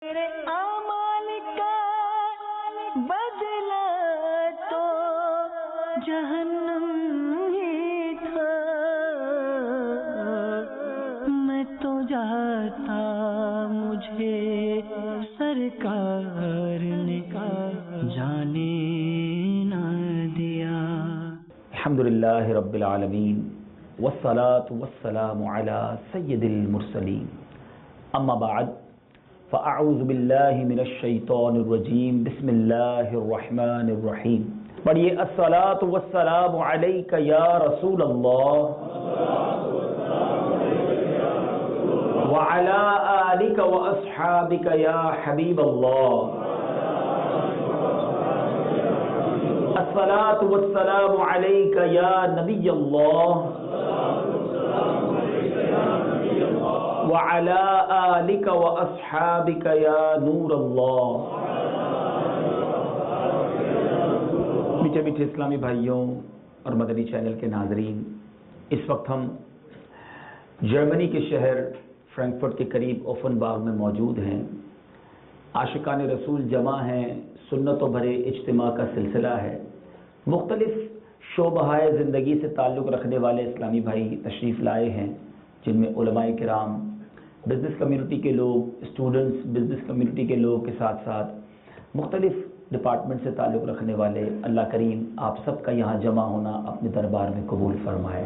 میرے اعمال کا بدلہ تو جہنم ہی تھا، میں تو جاتا مجھے سرکار نے جانے نہ دیا۔ الحمدللہ رب العالمین والصلاة والسلام علی سید المرسلین، اما بعد فاعوذ باللہ من الشیطان الرجیم، بسم اللہ الرحمن الرحیم۔ پڑھیے الصلاۃ والسلام علیک یا رسول اللہ وعلی آلک واصحابک یا حبیب اللہ۔ الصلاۃ والسلام علیک یا نبی اللہ وعلی آلک واصحابک یا نور اللہ۔ میٹھے میٹھے اسلامی بھائیوں اور مدنی چینل کے ناظرین، اس وقت ہم جرمنی کے شہر فرینکفرٹ کے قریب اوفنباغ میں موجود ہیں۔ عاشقان رسول جمع ہیں، سنتوں بھرے اجتماع کا سلسلہ ہے۔ مختلف شعبہ زندگی سے تعلق رکھنے والے اسلامی بھائی تشریف لائے ہیں، جن میں علماء کرام، بزنس کمیونٹی کے لوگ، اسٹوڈنٹس، بزنس کمیونٹی کے لوگ کے ساتھ ساتھ مختلف ڈپارٹمنٹ سے تعلق رکھنے والے۔ اللہ کریم آپ سب کا یہاں جمع ہونا اپنے دربار میں قبول فرمائے۔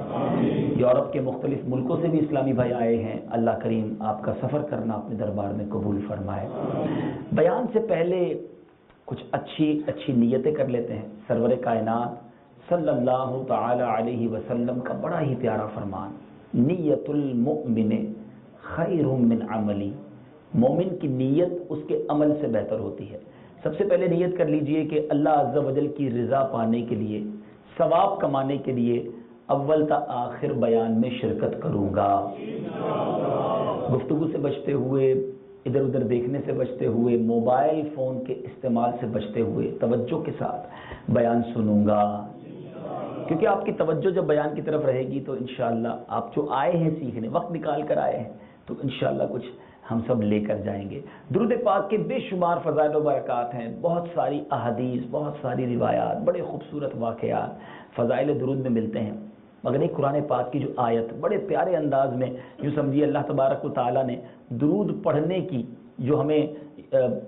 یورپ کے مختلف ملکوں سے بھی اسلامی بھائی آئے ہیں، اللہ کریم آپ کا سفر کرنا اپنے دربار میں قبول فرمائے۔ بیان سے پہلے کچھ اچھی نیتیں کر لیتے ہیں۔ سرور کائنات صلی اللہ تعالی علیہ وسلم کا بڑا ہی پیارا فرمان، نیت المؤمن خیر من عملی۔ مومن کی نیت اس کے عمل سے بہتر ہوتی ہے۔ سب سے پہلے نیت کر لیجئے کہ اللہ عز و جل کی رضا پانے کے لیے، ثواب کمانے کے لیے اول تا آخر بیان میں شرکت کروں گا۔ گفتگو سے بچتے ہوئے، ادھر ادھر دیکھنے سے بچتے ہوئے، موبائل فون کے استعمال سے بچتے ہوئے توجہ کے ساتھ بیان سنوں گا، کیونکہ آپ کی توجہ جب بیان کی طرف رہے گی تو انشاءاللہ آپ جو آئے ہیں سیکھنے، وقت نکال کر آئے ہیں، تو انشاءاللہ کچھ ہم سب لے کر جائیں گے۔ درود پاک کے بے شمار فضائل و برکات ہیں، بہت ساری احادیث، بہت ساری روایات، بڑے خوبصورت واقعات فضائل درود میں ملتے ہیں، مگر ایک قرآن پاک کی جو آیت بڑے پیارے انداز میں، یوں سمجھیے اللہ تبارک و تعالیٰ نے درود پڑھنے کی جو ہمیں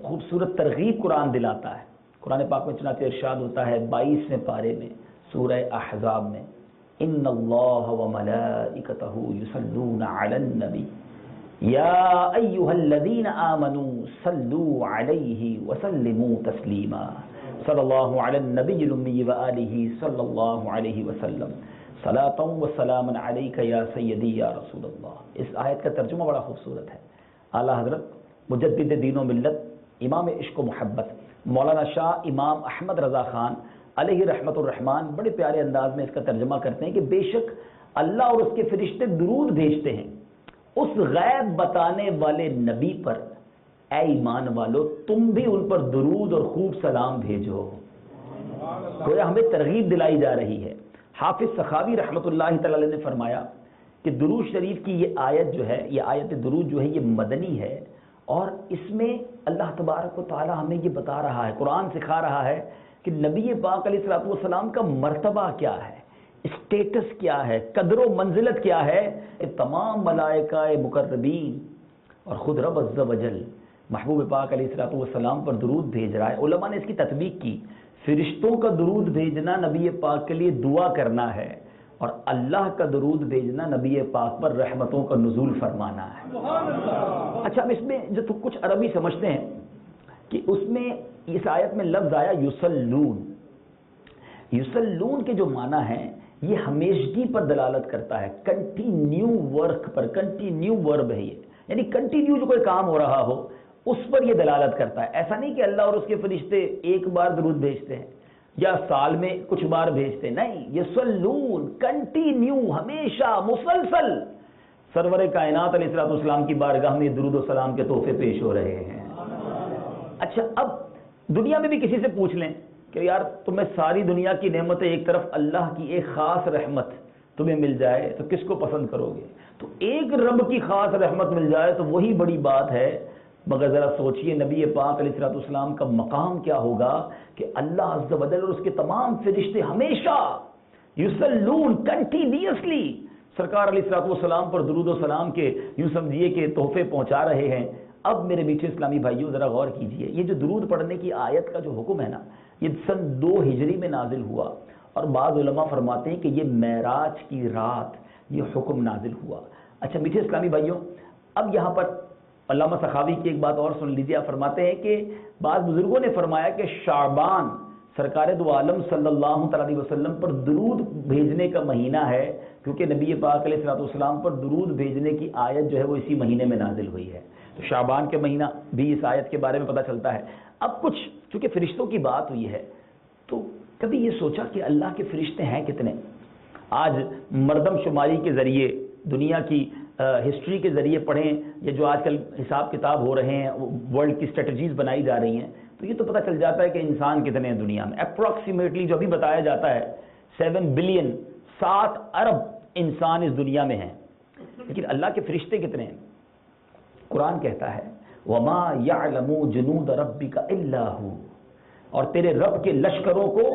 خوبصورت ترغیب قرآن دلاتا ہے۔ قرآن پاک میں چنانچہ ارشاد ہوتا ہے 22ویں پارے میں سورہ احزاب میں، ان اللہ وملائکتہ یصلون علی النبی یا ایھا الذین آمنوا صلوا علیہ وسلموا تسلیما، صلی اللہ علی النبی الامی وآلہ صلی اللہ علیہ وسلم، صلاۃ و سلام علیک یا سیدی یا رسول اللہ۔ اس آیت کا ترجمہ بڑا خوبصورت ہے۔ اعلیٰ حضرت مجدد دین و ملت، امام عشق و محبت، مولانا شاہ امام احمد رضا خان علیہ رحمت الرحمن بڑے پیارے انداز میں اس کا ترجمہ کرتے ہیں کہ بے شک اللہ اور اس کے فرشتے درود بھیجتے ہیں اس غیب بتانے والے نبی پر، اے ایمان والو تم بھی ان پر درود اور خوب سلام بھیجو۔ گویا ہمیں ترغیب دلائی جا رہی ہے۔ حافظ سخاوی رحمۃ اللہ تعالی نے فرمایا کہ درود شریف کی یہ آیت جو ہے، یہ آیت درود جو ہے، یہ مدنی ہے، اور اس میں اللہ تبارک و تعالی ہمیں یہ بتا رہا ہے، قرآن سکھا رہا ہے کہ نبی پاک علیہ الصلوۃ والسلام کا مرتبہ کیا ہے، اسٹیٹس کیا ہے، قدر و منزلت کیا ہے، کہ تمام ملائکہ مقربین اور خود رب عز و جل محبوب پاک علیہ الصلوۃ والسلام پر درود بھیج رہا ہے۔ علماء نے اس کی تطبیق کی، فرشتوں کا درود بھیجنا نبی پاک کے لیے دعا کرنا ہے، اور اللہ کا درود بھیجنا نبی پاک پر رحمتوں کا نزول فرمانا ہے۔ اچھا، اب اس میں جو کچھ عربی سمجھتے ہیں کہ اس میں اس آیت میں لفظ آیا یصلون، یصلون کے جو معنی ہیں یہ ہمیشگی پر دلالت کرتا ہے، کنٹینیو ورک پر، کنٹینیو ورب ہے یہ، یعنی کنٹینیو جو کوئی کام ہو رہا ہو اس پر یہ دلالت کرتا ہے۔ ایسا نہیں کہ اللہ اور اس کے فرشتے ایک بار درود بھیجتے ہیں یا سال میں کچھ بار بھیجتے ہیں، نہیں، یصلون کنٹینیو، ہمیشہ، مسلسل سرور کائنات علیہ الصلوۃ والسلام کی بارگاہ میں درود و سلام کے تحفے پیش ہو رہے ہیں۔ اچھا، اب دنیا میں بھی کسی سے پوچھ لیں کہ یار تمہیں ساری دنیا کی نعمتیں ایک طرف، اللہ کی ایک خاص رحمت تمہیں مل جائے تو کس کو پسند کرو گے؟ تو ایک رب کی خاص رحمت مل جائے تو وہی بڑی بات ہے، مگر ذرا سوچئے نبی پاک علیہ الصلوۃ والسلام کا مقام کیا ہوگا کہ اللہ عز و جل اور اس کے تمام فرشتے ہمیشہ یصلون کنٹینیوسلی سرکار علیہ الصلوۃ والسلام پر درود و سلام کے یوں سمجھیے کہ تحفے پہنچا رہے ہیں۔ اب میرے میٹھے اسلامی بھائیوں ذرا غور کیجئے، یہ جو درود پڑھنے کی آیت کا جو حکم ہے نا، یہ سن 2 ہجری میں نازل ہوا، اور بعض علماء فرماتے ہیں کہ یہ معراج کی رات یہ حکم نازل ہوا۔ اچھا میٹھے اسلامی بھائیوں، اب یہاں پر علامہ سخاوی کی ایک بات اور سن لیجیے۔ آپ فرماتے ہیں کہ بعض بزرگوں نے فرمایا کہ شعبان سرکار دو عالم صلی اللہ علیہ وسلم پر درود بھیجنے کا مہینہ ہے، کیونکہ نبی پاک علیہ الصلوۃ والسلام پر درود بھیجنے کی آیت جو ہے وہ اسی مہینے میں نازل ہوئی ہے، تو شعبان کے مہینہ بھی اس آیت کے بارے میں پتہ چلتا ہے۔ اب کچھ چونکہ فرشتوں کی بات ہوئی ہے، تو کبھی یہ سوچا کہ اللہ کے فرشتے ہیں کتنے؟ آج مردم شماری کے ذریعے، دنیا کی ہسٹری کے ذریعے پڑھیں، یا جو آج کل حساب کتاب ہو رہے ہیں، ورلڈ کی اسٹریٹجیز بنائی جا رہی ہیں، تو یہ تو پتہ چل جاتا ہے کہ انسان کتنے ہیں دنیا میں۔ اپروکسیمیٹلی جو ابھی بتایا جاتا ہے 7 بلین 7 ارب انسان اس دنیا میں ہیں، لیکن اللہ کے فرشتے کتنے ہیں؟ قرآن کہتا ہے وَمَا يَعْلَمُ جُنُودَ رَبِّكَ إِلَّا هُوَ، اور تیرے رب کے لشکروں کو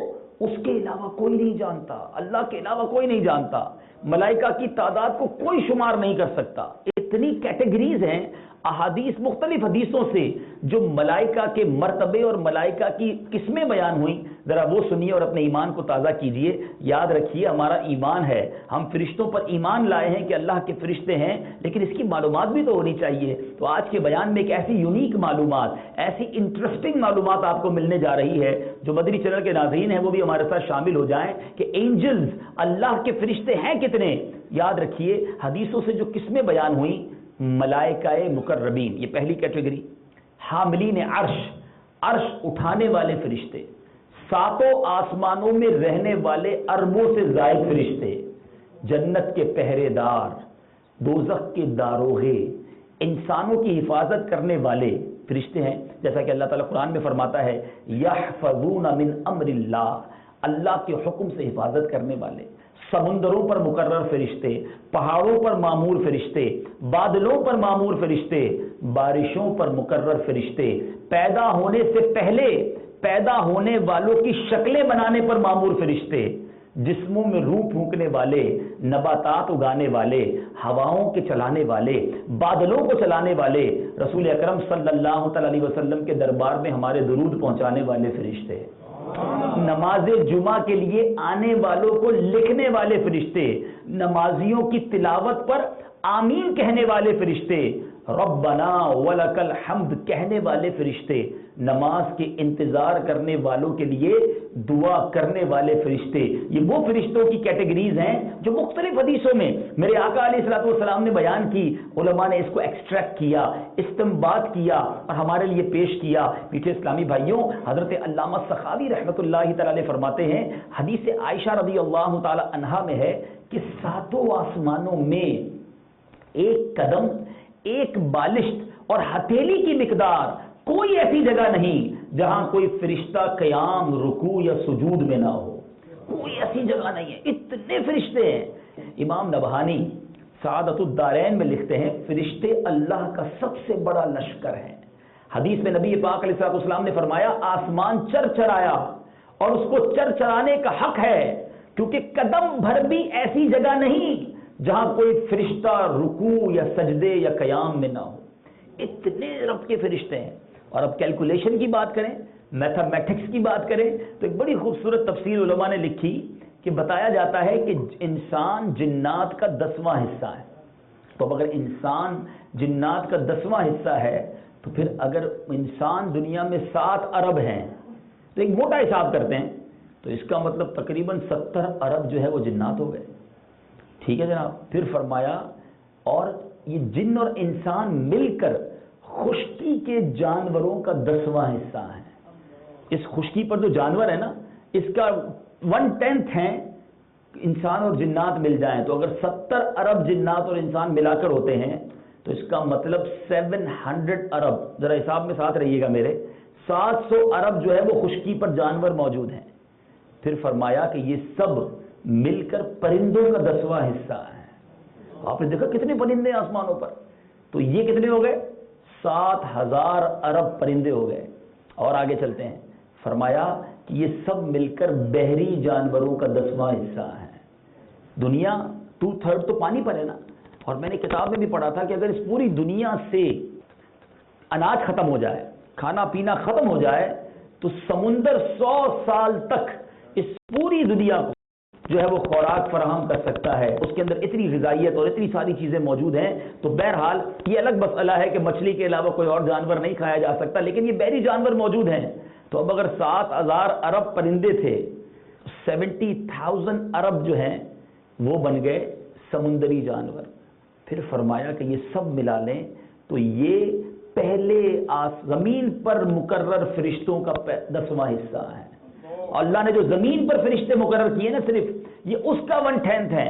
اس کے علاوہ کوئی نہیں جانتا، اللہ کے علاوہ کوئی نہیں جانتا۔ ملائکہ کی تعداد کو کوئی شمار نہیں کر سکتا۔ اتنی کیٹیگریز ہیں احادیث، مختلف حدیثوں سے جو ملائکہ کے مرتبے اور ملائکہ کی قسمیں بیان ہوئیں، ذرا وہ سنیے اور اپنے ایمان کو تازہ کیجئے۔ یاد رکھیے ہمارا ایمان ہے، ہم فرشتوں پر ایمان لائے ہیں کہ اللہ کے فرشتے ہیں، لیکن اس کی معلومات بھی تو ہونی چاہیے۔ تو آج کے بیان میں ایک ایسی یونیک معلومات، ایسی انٹرسٹنگ معلومات آپ کو ملنے جا رہی ہے، جو مدنی چینل کے ناظرین ہیں وہ بھی ہمارے ساتھ شامل ہو جائیں کہ اینجلز، اللہ کے فرشتے ہیں کتنے۔ یاد رکھیے حدیثوں سے جو قسمیں بیان ہوئیں، ملائکہ مقربین یہ پہلی کیٹیگری، حاملین عرش، عرش اٹھانے والے فرشتے، 7 آسمانوں میں رہنے والے اربوں سے زائد فرشتے، جنت کے پہرے دار، دوزخ کے داروغے، انسانوں کی حفاظت کرنے والے فرشتے ہیں، جیسا کہ اللہ تعالیٰ قرآن میں فرماتا ہے یحفظون من امر اللہ، اللہ کے حکم سے حفاظت کرنے والے، سمندروں پر مقرر فرشتے، پہاڑوں پر معمور فرشتے، بادلوں پر معمور فرشتے، بارشوں پر مقرر فرشتے، پیدا ہونے سے پہلے پیدا ہونے والوں کی شکلیں بنانے پر معمور فرشتے، جسموں میں روح پھونکنے والے، نباتات اگانے والے، ہواؤں کے چلانے والے، بادلوں کو چلانے والے، رسول اکرم صلی اللہ علیہ وسلم کے دربار میں ہمارے درود پہنچانے والے فرشتے، نماز جمعہ کے لیے آنے والوں کو لکھنے والے فرشتے، نمازیوں کی تلاوت پر آمین کہنے والے فرشتے، ربنا ولک الحمد کہنے والے فرشتے، نماز کے انتظار کرنے والوں کے لیے دعا کرنے والے فرشتے۔ یہ وہ فرشتوں کی کیٹیگریز ہیں جو مختلف حدیثوں میں میرے آقا علیہ الصلوۃ والسلام نے بیان کی، علماء نے اس کو ایکسٹریکٹ کیا، استنباط کیا اور ہمارے لیے پیش کیا۔ میٹھے اسلامی بھائیوں، حضرت علامہ سخاوی رحمۃ اللہ تعالی علیہ فرماتے ہیں، حدیث عائشہ رضی اللہ تعالی عنہا میں ہے کہ 7 آسمانوں میں ایک قدم، ایک بالشت اور ہتھیلی کی مقدار کوئی ایسی جگہ نہیں جہاں کوئی فرشتہ قیام، رکوع یا سجود میں نہ ہو، کوئی ایسی جگہ نہیں ہے، اتنے فرشتے ہیں۔ امام نبہانی سعادت الدارین میں لکھتے ہیں فرشتے اللہ کا سب سے بڑا لشکر ہے۔ حدیث میں نبی پاک علیہ الصلوۃ والسلام نے فرمایا آسمان چرچرایا اور اس کو چرچرانے کا حق ہے، کیونکہ قدم بھر بھی ایسی جگہ نہیں جہاں کوئی فرشتہ رکوع یا سجدے یا قیام میں نہ ہو، اتنے رب کے فرشتے ہیں۔ اور اب کیلکولیشن کی بات کریں، میتھمیٹکس کی بات کریں، تو ایک بڑی خوبصورت تفسیر علماء نے لکھی کہ بتایا جاتا ہے کہ انسان جنات کا 10واں حصہ ہے۔ تو اب اگر انسان جنات کا 10واں حصہ ہے تو پھر اگر انسان دنیا میں 7 ارب ہیں تو ایک موٹا حساب کرتے ہیں تو اس کا مطلب تقریباً 70 ارب جو ہے وہ جنات ہو گئے۔ ٹھیک ہے جناب، پھر فرمایا اور یہ جن اور انسان مل کر خشکی کے جانوروں کا 10واں حصہ ہے۔ اس خشکی پر جو جانور ہے نا، اس کا 1/10 ہیں انسان اور جنات مل جائیں، تو اگر 70 ارب جنات اور انسان ملا کر ہوتے ہیں تو اس کا مطلب 700 ارب، ذرا حساب میں ساتھ رہیے گا میرے، 700 ارب جو ہے وہ خشکی پر جانور موجود ہیں۔ پھر فرمایا کہ یہ سب مل کر پرندوں کا 10واں حصہ ہے۔ آپ نے دیکھا کتنے پرندے آسمانوں پر، تو یہ کتنے ہو گئے 7,000 ارب پرندے ہو گئے. اور آگے چلتے ہیں, فرمایا کہ یہ سب مل کر بحری جانوروں کا 10واں حصہ ہے. دنیا 2/3 تو پانی پر ہے نا. اور میں نے کتاب میں بھی پڑھا تھا کہ اگر اس پوری دنیا سے اناج ختم ہو جائے, کھانا پینا ختم ہو جائے, تو سمندر 100 سال تک اس پوری دنیا کو جو ہے وہ خوراک فراہم کر سکتا ہے. اس کے اندر اتنی غذائیت اور اتنی ساری چیزیں موجود ہیں. تو بہرحال یہ الگ مسئلہ ہے کہ مچھلی کے علاوہ کوئی اور جانور نہیں کھایا جا سکتا, لیکن یہ بحری جانور موجود ہیں. تو اب اگر 7,000 ارب پرندے تھے, 70,000 ارب جو ہیں وہ بن گئے سمندری جانور. پھر فرمایا کہ یہ سب ملا لیں تو یہ پہلے زمین پر مقرر فرشتوں کا 10واں حصہ ہے. اللہ نے جو زمین پر فرشتے مقرر کیے نا, صرف یہ اس کا 1/10 ہے.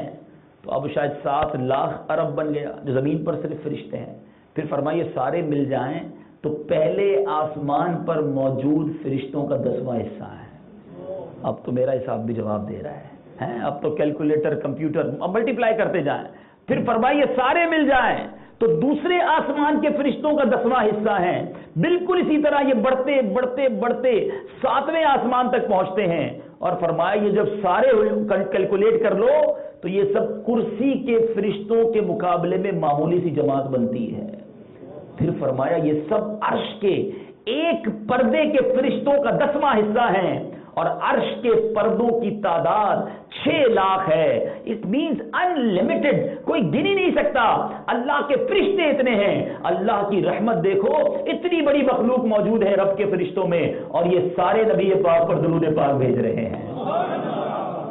تو اب شاید 7 لاکھ ارب بن گیا جو زمین پر صرف فرشتے ہیں. پھر فرمائیے سارے مل جائیں تو پہلے آسمان پر موجود فرشتوں کا 10واں حصہ ہے. اب تو میرا حساب بھی جواب دے رہا ہے. اب تو کیلکولیٹر کمپیوٹر ملٹیپلائی کرتے جائیں. پھر فرمائیے سارے مل جائیں تو دوسرے آسمان کے فرشتوں کا 10واں حصہ ہے. بالکل اسی طرح یہ بڑھتے بڑھتے بڑھتے 7ویں آسمان تک پہنچتے ہیں. اور فرمایا یہ جب سارے کیلکولیٹ کر لو تو یہ سب کرسی کے فرشتوں کے مقابلے میں معمولی سی جماعت بنتی ہے. پھر فرمایا یہ سب عرش کے ایک پردے کے فرشتوں کا 10واں حصہ ہیں. اور عرش کے پردوں کی تعداد 6 لاکھ ہے. اٹ مینس انلمیٹڈ, کوئی گن ہی نہیں سکتا. اللہ کے فرشتے اتنے ہیں. اللہ کی رحمت دیکھو, اتنی بڑی مخلوق موجود ہے رب کے فرشتوں میں, اور یہ سارے نبی پاک پر درود پاک بھیج رہے ہیں.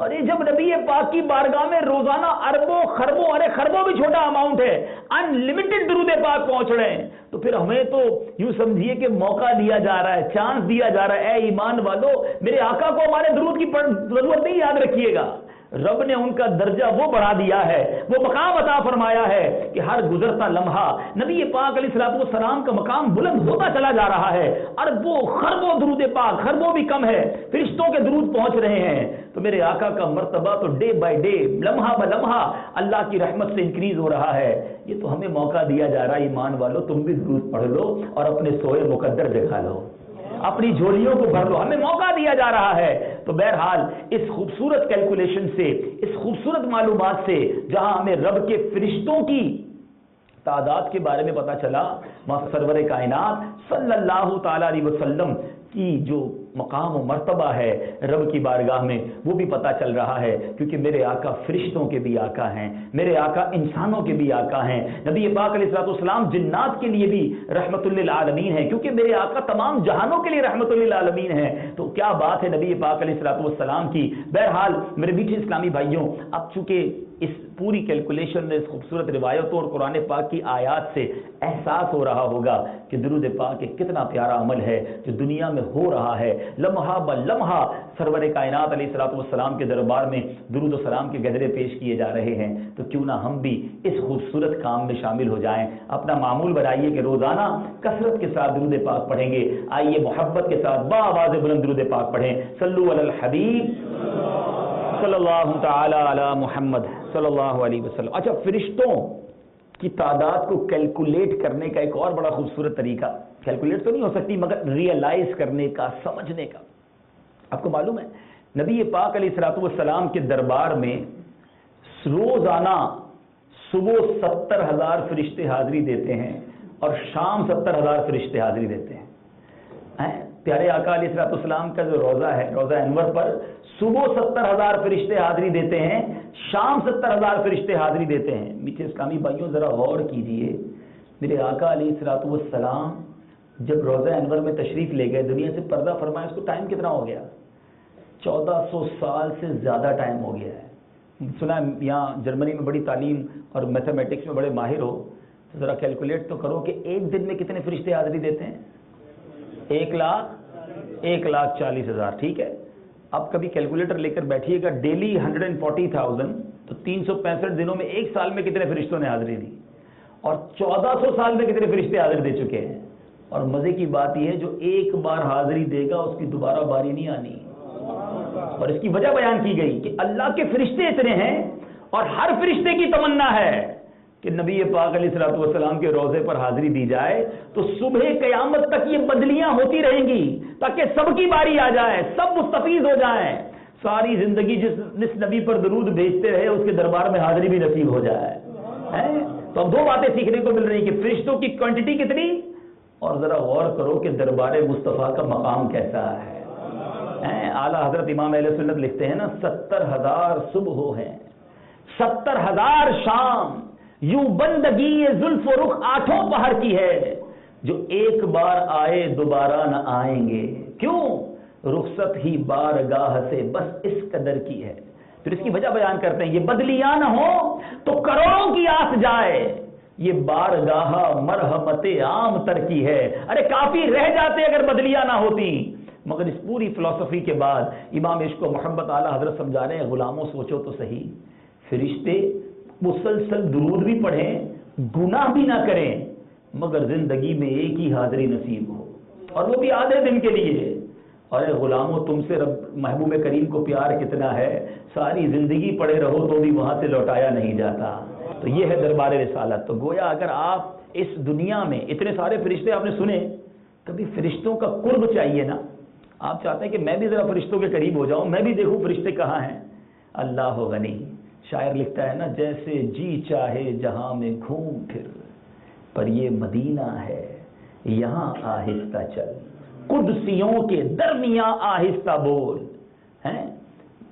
اور یہ جب نبی پاک کی بارگاہ میں روزانہ اربوں خربوں, ارے خربوں بھی چھوٹا اماؤنٹ ہے, انلمیٹڈ درود پاک پہنچ رہے ہیں, تو پھر ہمیں تو یوں سمجھیے کہ موقع دیا جا رہا ہے, چانس دیا جا رہا ہے. اے ایمان والو, میرے آقا کو ہمارے درود کی ضرورت نہیں, یاد رکھیے گا. رب نے ان کا درجہ وہ بڑھا دیا ہے, وہ مقام عطا فرمایا ہے کہ ہر گزرتا لمحہ نبی پاک علیہ الصلوۃ والسلام کا مقام بلند ہوتا چلا جا رہا ہے. اربوں خربوں درود پاک, خربوں بھی کم ہے, فرشتوں کے درود پہنچ رہے ہیں. تو میرے آقا کا مرتبہ تو ڈے بائی ڈے, لمحہ بہ لمحہ اللہ کی رحمت سے انکریز ہو رہا ہے. یہ تو ہمیں موقع دیا جا رہا ہے. ایمان والو, تم بھی درود پڑھ لو اور اپنے سوئے مقدر جگا لو, اپنی جھولیوں کو بھر لو. ہمیں موقع دیا جا رہا ہے. تو بہرحال اس خوبصورت کیلکولیشن سے, اس خوبصورت معلومات سے, جہاں ہمیں رب کے فرشتوں کی تعداد کے بارے میں پتا چلا, وہاں سرور کائنات صلی اللہ تعالی علیہ وسلم کی جو مقام و مرتبہ ہے رب کی بارگاہ میں, وہ بھی پتا چل رہا ہے. کیونکہ میرے آقا فرشتوں کے بھی آقا ہیں, میرے آقا انسانوں کے بھی آقا ہیں. نبی پاک علیہ الصلوۃ والسلام جنات کے لیے بھی رحمت للعالمین ہیں, کیونکہ میرے آقا تمام جہانوں کے لیے رحمت للعالمین ہیں. تو کیا بات ہے نبی پاک علیہ الصلوۃ والسلام کی. بہرحال میرے میٹھے اسلامی بھائیوں, اب چونکہ اس پوری کیلکولیشن میں اس خوبصورت روایتوں اور قرآن پاک کی آیات سے احساس ہو رہا ہوگا کہ درود پاک ایک کتنا پیارا عمل ہے جو دنیا میں ہو رہا ہے. لمحہ بہ لمحہ سرور کائنات علیہ الصلوۃ والسلام کے دربار میں درود و سلام کے گجرے پیش کیے جا رہے ہیں. تو کیوں نہ ہم بھی اس خوبصورت کام میں شامل ہو جائیں. اپنا معمول بنائیے کہ روزانہ کثرت کے ساتھ درود پاک پڑھیں گے. آئیے محبت کے ساتھ بآواز بلند درود پاک پڑھیں. صلو علی الحبیب صلی اللہ تعالی علی محمد صلی اللہ علیہ وسلم. اچھا, فرشتوں کی تعداد کو کیلکولیٹ کرنے کا ایک اور بڑا خوبصورت طریقہ, کیلکولیٹ تو نہیں ہو سکتی مگر ریئلائز کرنے کا, سمجھنے کا. آپ کو معلوم ہے نبی پاک علیہ الصلوۃ والسلام کے دربار میں روزانہ صبح 70,000 فرشتے حاضری دیتے ہیں اور شام 70,000 فرشتے حاضری دیتے ہیں. پیارے آقا علیہ الصلوۃ والسلام کا جو روضہ ہے, روضہ انور پر صبح 70,000 فرشتے حاضری دیتے ہیں, شام 70,000 فرشتے حاضری دیتے ہیں. میٹھے اسلامی بھائیوں, ذرا غور کیجئے, میرے آقا علیہ الصلوۃ والسلام جب روضہ انور میں تشریف لے گئے, دنیا سے پردہ فرمایا, اس کو ٹائم کتنا ہو گیا؟ 1400 سال سے زیادہ ٹائم ہو گیا ہے. سنا یہاں جرمنی میں بڑی تعلیم اور میتھمیٹکس میں بڑے ماہر ہو, تو ذرا کیلکولیٹ تو کرو کہ ایک دن میں کتنے فرشتے حاضری دیتے ہیں. 1,40,000. ٹھیک ہے, اب کبھی کیلکولیٹر لے کر بیٹھیے گا, ڈیلی 140,000, تو 365 دنوں میں ایک سال میں کتنے فرشتوں نے حاضری دی, اور 1400 سال میں کتنے فرشتے حاضری دے چکے ہیں. اور مزے کی بات یہ ہے, جو ایک بار حاضری دے گا اس کی دوبارہ باری نہیں آنی. اور اس کی وجہ بیان کی گئی کہ اللہ کے فرشتے اتنے ہیں اور ہر فرشتے کی تمنا ہے کہ نبی پاک علیہ الصلوۃ والسلام کے روضے پر حاضری دی جائے تو صبح قیامت تک یہ بدلیاں ہوتی رہیں گی تاکہ سب کی باری آ جائے، سب مستفیض ہو جائیں، ساری زندگی جس نبی پر درود بھیجتے رہے اس کے دربار میں حاضری بھی نصیب ہو جائے۔ تو اب دو باتیں سیکھنے کو مل رہی کہ فرشتوں کی کوانٹٹی کتنی، اور ذرا غور کرو کہ دربار مصطفیٰ کا مقام کیسا ہے۔ اعلیٰ حضرت امام اہل سنت لکھتے ہیں نا 70,000 صبح ہیں، 70,000 شام، یوں بندگی زلف و رخ 8 پہر کی ہے، جو ایک بار آئے دوبارہ نہ آئیں گے، کیوں؟ رخصت ہی بارگاہ سے بس اس قدر کی ہے۔ پھر اس کی وجہ بیان کرتے ہیں، یہ بدلیاں نہ ہو تو کروڑوں کی آس جائے، یہ بارگاہ مرحمت عام تر کی ہے۔ ارے کافی رہ جاتے اگر بدلیاں نہ ہوتی۔ مگر اس پوری فلسفی کے بعد امام عشق و محبت اعلیٰ حضرت سمجھا رہے ہیں، غلاموں سوچو تو صحیح، فرشتے مسلسل درود بھی پڑھیں، گناہ بھی نہ کریں، مگر زندگی میں ایک ہی حاضری نصیب ہو، اور وہ بھی آدھے دن کے لیے۔ ارے غلاموں، تم سے رب محبوب کریم کو پیار کتنا ہے، ساری زندگی پڑے رہو تو بھی وہاں سے لوٹایا نہیں جاتا۔ تو یہ ہے دربار رسالت۔ تو گویا اگر آپ اس دنیا میں اتنے سارے فرشتے آپ نے سنے، کبھی فرشتوں کا قرب چاہیے نا، آپ چاہتے ہیں کہ میں بھی ذرا فرشتوں کے قریب ہو جاؤں، میں بھی دیکھوں فرشتے کہاں ہیں۔ اللہ غنی، شاعر لکھتا ہے نا، جیسے جی چاہے جہاں میں گھوم پھر، پر یہ مدینہ ہے یہاں آہستہ چل، قدسیوں کے درمیاں آہستہ بول۔ ہیں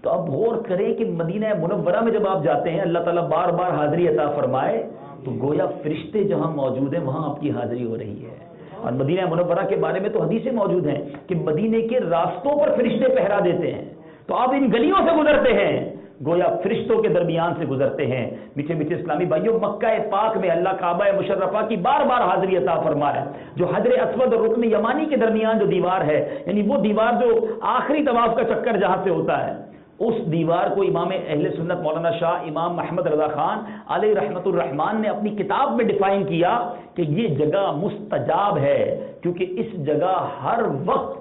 تو اب غور کریں کہ مدینہ منورہ میں جب آپ جاتے ہیں، اللہ تعالیٰ بار بار حاضری عطا فرمائے، تو گویا فرشتے جہاں موجود ہیں وہاں آپ کی حاضری ہو رہی ہے۔ اور مدینہ منورہ کے بارے میں تو حدیثیں موجود ہیں کہ مدینے کے راستوں پر فرشتے پہرا دیتے ہیں، تو آپ ان گلیوں سے گزرتے ہیں، گویا فرشتوں کے درمیان سے گزرتے ہیں۔ میٹھے میٹھے اسلامی بھائیوں، مکہ پاک میں اللہ کعبہ مشرفہ کی بار بار حاضری عطا فرمائے، جو حجر اسود اور رکن یمانی کے درمیان جو دیوار ہے، یعنی وہ دیوار جو آخری طواف کا چکر جہاں سے ہوتا ہے، اس دیوار کو امام اہل سنت مولانا شاہ امام محمد رضا خان علیہ رحمت الرحمان نے اپنی کتاب میں ڈیفائن کیا کہ یہ جگہ مستجاب ہے، کیونکہ اس جگہ ہر وقت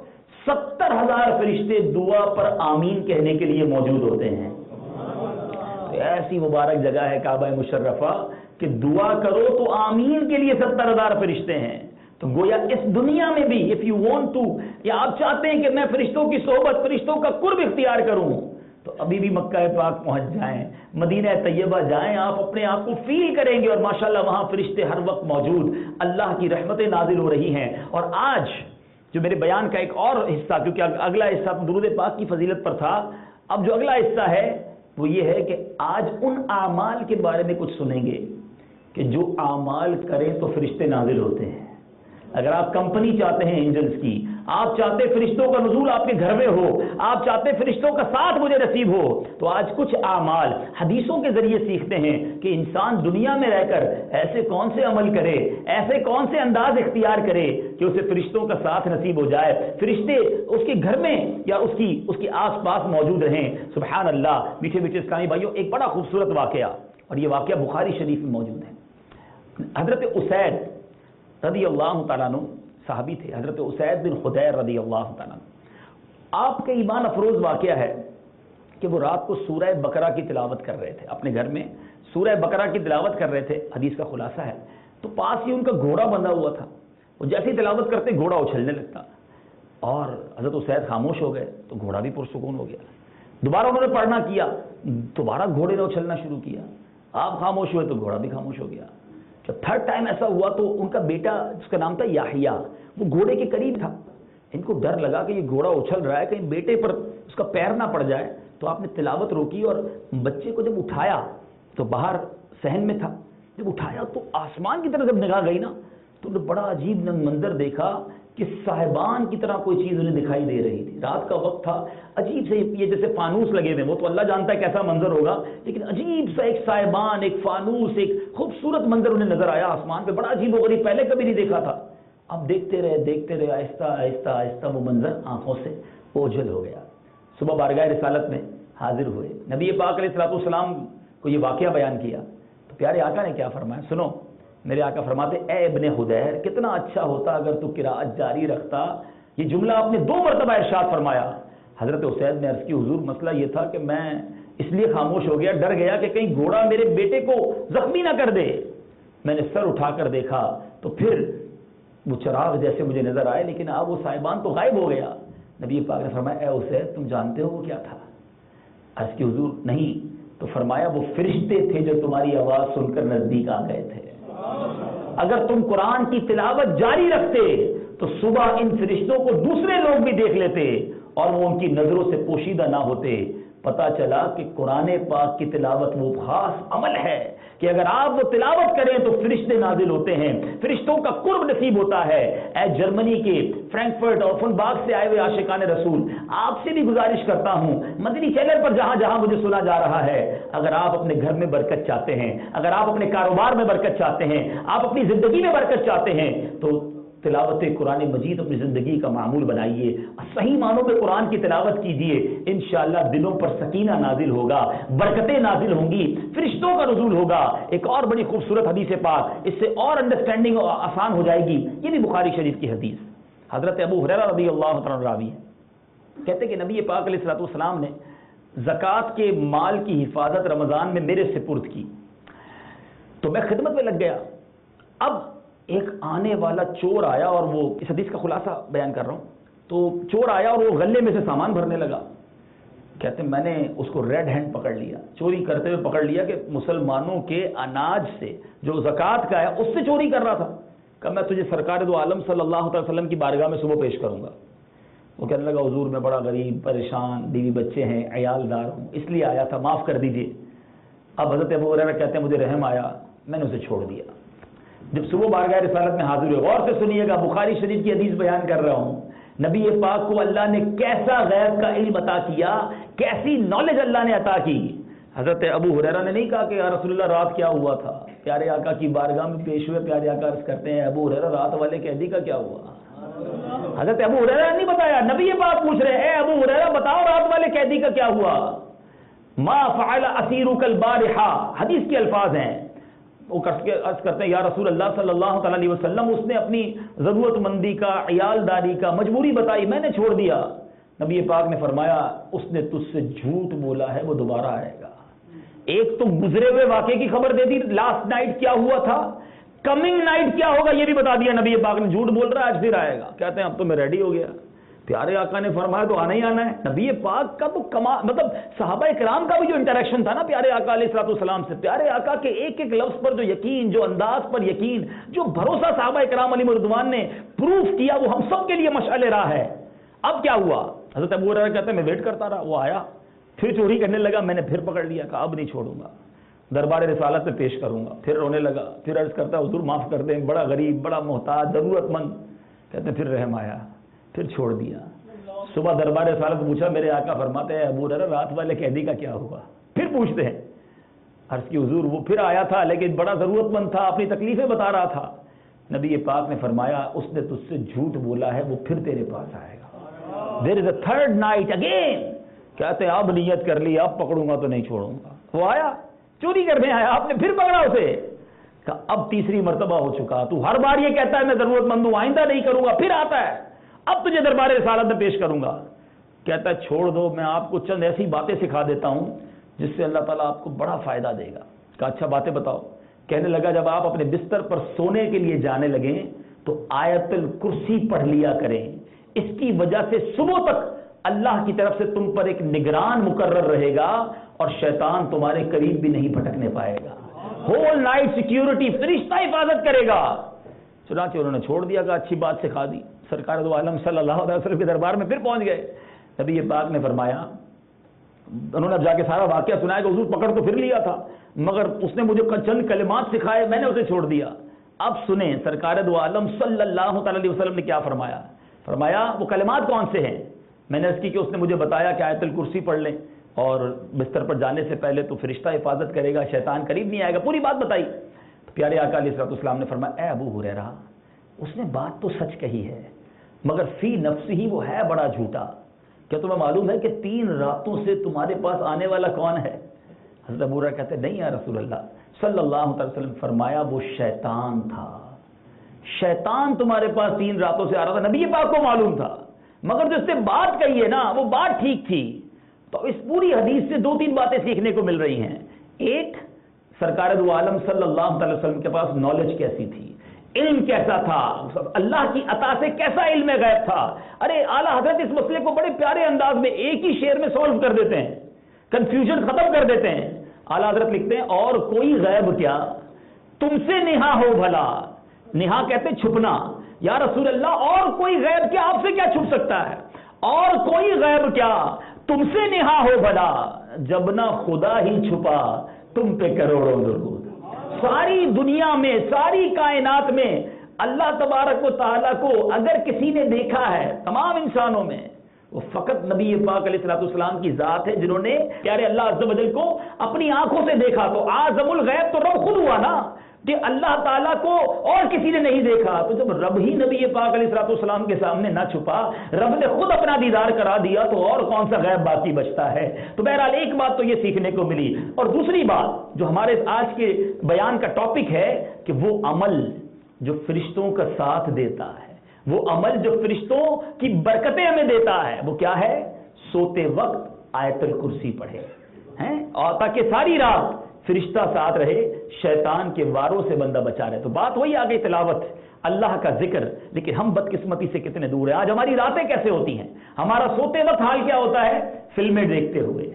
70,000 فرشتے دعا پر آمین کہنے کے لیے موجود ہوتے ہیں۔ ایسی مبارک جگہ ہے کعبہ مشرفہ کہ دعا کرو تو آمین کے لیے 70,000 فرشتے ہیں۔ تو گویا اس دنیا میں بھی if you want to، یا آپ چاہتے ہیں کہ میں فرشتوں کی صحبت، فرشتوں کا قرب اختیار کروں، تو ابھی بھی مکہ پاک پہنچ جائیں، مدینہ طیبہ جائیں، آپ اپنے آپ کو فیل کریں گے، اور ماشاءاللہ وہاں فرشتے ہر وقت موجود، اللہ کی رحمتیں نازل ہو رہی ہیں۔ اور آج جو میرے بیان کا ایک اور حصہ، کیونکہ اگلا حصہ درود پاک کی فضیلت پر تھا، اب جو اگلا حصہ ہے وہ یہ ہے کہ آج ان اعمال کے بارے میں کچھ سنیں گے کہ جو اعمال کریں تو فرشتے نازل ہوتے ہیں۔ اگر آپ کمپنی چاہتے ہیں انجنز کی، آپ چاہتے فرشتوں کا نزول آپ کے گھر میں ہو، آپ چاہتے فرشتوں کا ساتھ مجھے نصیب ہو، تو آج کچھ اعمال حدیثوں کے ذریعے سیکھتے ہیں کہ انسان دنیا میں رہ کر ایسے کون سے عمل کرے، ایسے کون سے انداز اختیار کرے کہ اسے فرشتوں کا ساتھ نصیب ہو جائے، فرشتے اس کے گھر میں یا اس کے آس پاس موجود رہیں۔ سبحان اللہ۔ میٹھے میٹھے اسلامی بھائیوں، ایک بڑا خوبصورت واقعہ، اور یہ واقعہ بخاری شریف میں موجود ہے۔ حضرت اسید رضی اللہ تعالیٰ عنہ صحابی تھے، حضرت اسید بن خدیر رضی اللہ تعالیٰ عنہ۔ آپ کے ایمان افروز واقعہ ہے کہ وہ رات کو سورہ بقرہ کی تلاوت کر رہے تھے، اپنے گھر میں سورہ بقرہ کی تلاوت کر رہے تھے۔ حدیث کا خلاصہ ہے، تو پاس ہی ان کا گھوڑا بندھا ہوا تھا، وہ جیسے ہی تلاوت کرتے گھوڑا اچھلنے لگتا، اور حضرت اسید خاموش ہو گئے تو گھوڑا بھی پرسکون ہو گیا۔ دوبارہ انہوں نے پڑھنا کیا، دوبارہ گھوڑے نے اچھلنا شروع کیا، آپ خاموش ہوئے تو گھوڑا بھی خاموش ہو گیا۔ جب تھرڈ ٹائم ایسا ہوا تو ان کا بیٹا، جس کا نام تھا یحییٰ، وہ گھوڑے کے قریب تھا۔ ان کو ڈر لگا کہ یہ گھوڑا اچھل رہا ہے، کہیں بیٹے پر اس کا پیر نہ پڑ جائے، تو آپ نے تلاوت روکی اور بچے کو جب اٹھایا تو باہر صحن میں تھا، جب اٹھایا تو آسمان کی طرف جب نگاہ گئی نا، تو انہوں نے بڑا عجیب منظر دیکھا کہ صاحبان کی طرح کوئی چیز انہیں دکھائی دے رہی تھی۔ رات کا وقت تھا، عجیب سے یہ جیسے فانوس لگے ہوئے، وہ تو اللہ جانتا ہے کیسا منظر ہوگا، لیکن عجیب سا ایک صاحبان، ایک فانوس، ایک خوبصورت منظر انہیں نظر آیا آسمان پہ، بڑا عجیب و غریب، پہلے کبھی نہیں دیکھا تھا۔ اب دیکھتے رہے، آہستہ آہستہ آہستہ وہ منظر آنکھوں سے اوجھل ہو گیا۔ صبح بارگاہ رسالت میں حاضر ہوئے، نبی پاک علیہ الصلوۃ والسلام کو یہ واقعہ بیان کیا، تو پیارے آقا نے کیا فرمایا، سنو۔ میرے آقا فرماتے، اے ابن حدیر، کتنا اچھا ہوتا اگر تو قراءت جاری رکھتا۔ یہ جملہ آپ نے 2 مرتبہ ارشاد فرمایا۔ حضرت اسید نے عرض کی، حضور مسئلہ یہ تھا کہ میں اس لیے خاموش ہو گیا، ڈر گیا کہ کہیں گھوڑا میرے بیٹے کو زخمی نہ کر دے۔ میں نے سر اٹھا کر دیکھا تو پھر وہ چراغ جیسے مجھے نظر آئے، لیکن اب وہ صاحبان تو غائب ہو گیا۔ نبی پاک نے فرمایا اے اسید تم جانتے ہو وہ کیا تھا؟ عرض کی حضور نہیں۔ تو فرمایا وہ فرشتے تھے جو تمہاری آواز سن کر نزدیک آ گئے تھے۔ اگر تم قرآن کی تلاوت جاری رکھتے تو صبح ان فرشتوں کو دوسرے لوگ بھی دیکھ لیتے اور وہ ان کی نظروں سے پوشیدہ نہ ہوتے۔ پتا چلا کہ قرآن پاک کی تلاوت وہ خاص عمل ہے کہ اگر آپ وہ تلاوت کریں تو فرشتے نازل ہوتے ہیں، فرشتوں کا قرب نصیب ہوتا ہے۔ اے جرمنی کے فرینکفرٹ اور فنباگ سے آئے ہوئے عاشقان رسول، آپ سے بھی گزارش کرتا ہوں مدنی چینل پر جہاں جہاں مجھے سنا جا رہا ہے، اگر آپ اپنے گھر میں برکت چاہتے ہیں، اگر آپ اپنے کاروبار میں برکت چاہتے ہیں، آپ اپنی زندگی میں برکت چاہتے ہیں تو تلاوت قرآن مجید اپنی زندگی کا معمول بنائیے، صحیح معنوں میں قرآن کی تلاوت کیجیے، انشاءاللہ دلوں پر سکینہ نازل ہوگا، برکتیں نازل ہوں گی، فرشتوں کا نزول ہوگا۔ ایک اور بڑی خوبصورت حدیث پاک، اس سے اور انڈرسٹینڈنگ آسان ہو جائے گی، یہ بھی بخاری شریف کی حدیث۔ حضرت ابو ہریرہ رضی اللہ عنہ راوی ہے، کہتے ہیں کہ نبی پاک علیہ الصلوۃ والسلام نے زکوٰۃ کے مال کی حفاظت رمضان میں میرے سپرد کی تو میں خدمت میں لگ گیا۔ اب ایک آنے والا چور آیا، اور وہ اس حدیث کا خلاصہ بیان کر رہا ہوں، تو چور آیا اور وہ غلے میں سے سامان بھرنے لگا۔ کہتے ہیں میں نے اس کو ریڈ ہینڈ پکڑ لیا، چوری کرتے ہوئے پکڑ لیا کہ مسلمانوں کے اناج سے جو زکوٰۃ کا ہے اس سے چوری کر رہا تھا۔ کہ میں تجھے سرکار دو عالم صلی اللہ علیہ وسلم کی بارگاہ میں صبح پیش کروں گا۔ وہ کہنے لگا حضور میں بڑا غریب پریشان، بیوی بچے ہیں، عیال دار ہوں، اس لیے آیا تھا، معاف کر دیجیے۔ اب حضرت ابو ہریرہ کہتے ہیں مجھے رحم آیا، میں نے اسے چھوڑ دیا۔ جب صبح بارگاہ رسالت میں حاضر ہوئے، غور سے سنیے گا، بخاری شریف کی حدیث بیان کر رہا ہوں، نبی پاک کو اللہ نے کیسا غیب کا علم عطا کیا، کیسی نالج اللہ نے عطا کی۔ حضرت ابو ہریرہ نے نہیں کہا کہ یا رسول اللہ رات کیا ہوا تھا، پیارے آقا کی بارگاہ میں پیش ہوئے، پیارے آقا عرض کرتے ہیں ابو ہریرہ رات والے قیدی کا کیا ہوا؟ حضرت ابو ہریرہ نے نہیں بتایا، نبی پاک پوچھ رہے ہیں اے ابو ہریرہ بتاؤ رات والے قیدی کا کیا ہوا؟ ما فعل اسیرک البارحہ، حدیث کے الفاظ ہیں۔ وہ عرض کرتے ہیں یا رسول اللہ صلی اللہ تعالی علیہ وسلم اس نے اپنی ضرورت مندی کا، عیال داری کا مجبوری بتائی، میں نے چھوڑ دیا۔ نبی پاک نے فرمایا اس نے تجھ سے جھوٹ بولا ہے، وہ دوبارہ آئے گا۔ ایک تو گزرے ہوئے واقعے کی خبر دے دی، لاسٹ نائٹ کیا ہوا تھا، کمنگ نائٹ کیا ہوگا یہ بھی بتا دیا نبی پاک نے، جھوٹ بول رہا ہے آج پھر آئے گا۔ کہتے ہیں اب تو میں ریڈی ہو گیا، پیارے آقا نے فرمایا تو آنا ہی آنا ہے۔ نبی پاک کا تو کمال، مطلب صحابہ کرام کا بھی جو انٹریکشن تھا نا پیارے آقا علیہ الصلوۃ والسلام سے، پیارے آقا کے ایک ایک لفظ پر جو یقین، جو انداز پر یقین، جو بھروسہ صحابہ کرام علیہ رضوان نے پروف کیا، وہ ہم سب کے لیے مشعل راہ ہے۔ اب کیا ہوا؟ حضرت ابو ہریرہ کہتے ہیں میں ویٹ کرتا رہا، وہ آیا، پھر چوری کرنے لگا، میں نے پھر پکڑ لیا، کہا اب نہیں چھوڑوں گا، دربار رسالت میں پیش کروں گا۔ پھر رونے لگا، پھر عرض کرتا حضور معاف کر دیں، بڑا غریب، بڑا محتاج، ضرورت مند۔ کہتے ہیں پھر رحم آیا، پھر چھوڑ دیا۔ صبح دربار رسالت پوچھا، میرے آقا فرماتے ہیں ابو ہریرہ رات والے قیدی کا کیا ہوا؟ پھر پوچھتے ہیں، عرض کی حضور وہ پھر آیا تھا لیکن بڑا ضرورت مند تھا، اپنی تکلیفیں بتا رہا تھا۔ نبی پاک نے فرمایا اس نے تجھ سے جھوٹ بولا ہے، وہ پھر تیرے پاس آئے گا۔ دیر از اے تھرڈ نائٹ اگین۔ کہتے ہیں اب نیت کر لی، اب پکڑوں گا تو نہیں چھوڑوں گا۔ وہ آیا، چوری کرنے آیا، آپ نے پھر پکڑا اسے، کہا اب تیسری مرتبہ ہو چکا، تو ہر بار یہ کہتا ہے میں ضرورت مند ہوں، آئندہ نہیں کروں گا، پھر آتا ہے اب تجھے دربار رسالت میں پیش کروں گا۔ کہتا ہے چھوڑ دو، میں آپ کو چند ایسی باتیں سکھا دیتا ہوں جس سے اللہ تعالیٰ آپ کو بڑا فائدہ دے گا۔ کہا اچھا باتیں بتاؤ۔ کہنے لگا جب آپ اپنے بستر پر سونے کے لیے جانے لگیں تو آیت الکرسی پڑھ لیا کریں، اس کی وجہ سے صبح تک اللہ کی طرف سے تم پر ایک نگران مقرر رہے گا اور شیطان تمہارے قریب بھی نہیں بھٹکنے پائے گا۔ ہول نائٹ سیکیورٹی، فرشتہ حفاظت کرے گا۔ چنانچہ انہوں نے چھوڑ دیا، کہ اچھی بات سکھا دی۔ سرکار دو عالم صلی اللہ علیہ وسلم کے دربار میں پھر پہنچ گئے۔ نبی پاک نے فرمایا، انہوں نے اب جا کے سارا واقعہ سنایا کہ حضور پکڑ تو پھر لیا تھا مگر اس نے مجھے چند کلمات سکھائے، میں نے اسے چھوڑ دیا۔ اب سنیں سرکار دو عالم صلی اللہ تعالی علیہ وسلم نے کیا فرمایا۔ فرمایا وہ کلمات کون سے ہیں؟ میں نے اس کی کہ اس نے مجھے بتایا کہ آیت الکرسی پڑھ لیں اور بستر پر جانے سے پہلے تو فرشتہ حفاظت کرے گا، شیطان قریب نہیں آئے گا، پوری بات بتائی۔ تو پیارے آقا علیہ السلام نے فرمایا اے ابو ہریرہ اس نے بات تو سچ کہی ہے مگر فی نفس ہی وہ ہے بڑا جھوٹا۔ کیا تمہیں معلوم ہے کہ 3 راتوں سے تمہارے پاس آنے والا کون ہے؟ حضرت ابو ہریرہ کہتے نہیں یا رسول اللہ صلی اللہ علیہ وسلم۔ فرمایا وہ شیطان تھا، شیطان تمہارے پاس 3 راتوں سے آ رہا تھا۔ نبی پاک کو معلوم تھا مگر جو اس نے بات کہی ہے نا وہ بات ٹھیک تھی۔ تو اس پوری حدیث سے 2-3 باتیں سیکھنے کو مل رہی ہیں۔ ایک، سرکار دو عالم صلی اللہ علیہ وسلم کے پاس نالج کیسی تھی، علم کیسا تھا، اللہ کی عطا سے کیسا علم غیب تھا. ارے اعلیٰ حضرت اس مسئلے کو بڑے پیارے انداز میں ایک ہی شعر میں سولو کر دیتے ہیں، کنفیوژن ختم کر دیتے ہیں. اعلیٰ حضرت لکھتے ہیں اور کوئی غیب کیا تم سے نہا ہو بھلا. نہا کہتے چھپنا. یا رسول اللہ اور کوئی غیب کیا آپ سے کیا چھپ سکتا ہے، اور کوئی غیب کیا تم سے نہا ہو بھلا، جب نہ خدا ہی چھپا تم پہ کروڑوں درود. ساری دنیا میں، ساری کائنات میں اللہ تبارک و تعالیٰ کو اگر کسی نے دیکھا ہے تمام انسانوں میں، وہ فقط نبی پاک علیہ السلام کی ذات ہے جنہوں نے پیارے اللہ عز و جل کو اپنی آنکھوں سے دیکھا. تو اعظم الغیب تو رب خود ہوا نا کہ اللہ تعالیٰ کو اور کسی نے نہیں دیکھا. تو جب رب ہی نبی پاک علیہ السلام کے سامنے نہ چھپا، رب نے خود اپنا دیدار کرا دیا، تو اور کون سا غیب باقی بچتا ہے. تو بہرحال ایک بات تو یہ سیکھنے کو ملی. اور دوسری بات جو ہمارے آج کے بیان کا ٹاپک ہے کہ وہ عمل جو فرشتوں کا ساتھ دیتا ہے، وہ عمل جو فرشتوں کی برکتیں ہمیں دیتا ہے، وہ کیا ہے؟ سوتے وقت آیت الکرسی پڑھے ہیں، اور تاکہ ساری رات فرشتہ ساتھ رہے، شیطان کے واروں سے بندہ بچا رہے. تو بات وہی آگئی تلاوت، اللہ کا ذکر. لیکن ہم بدقسمتی سے کتنے دور ہیں. آج ہماری راتیں کیسے ہوتی ہیں؟ ہمارا سوتے وقت حال کیا ہوتا ہے؟ فلمیں دیکھتے ہوئے.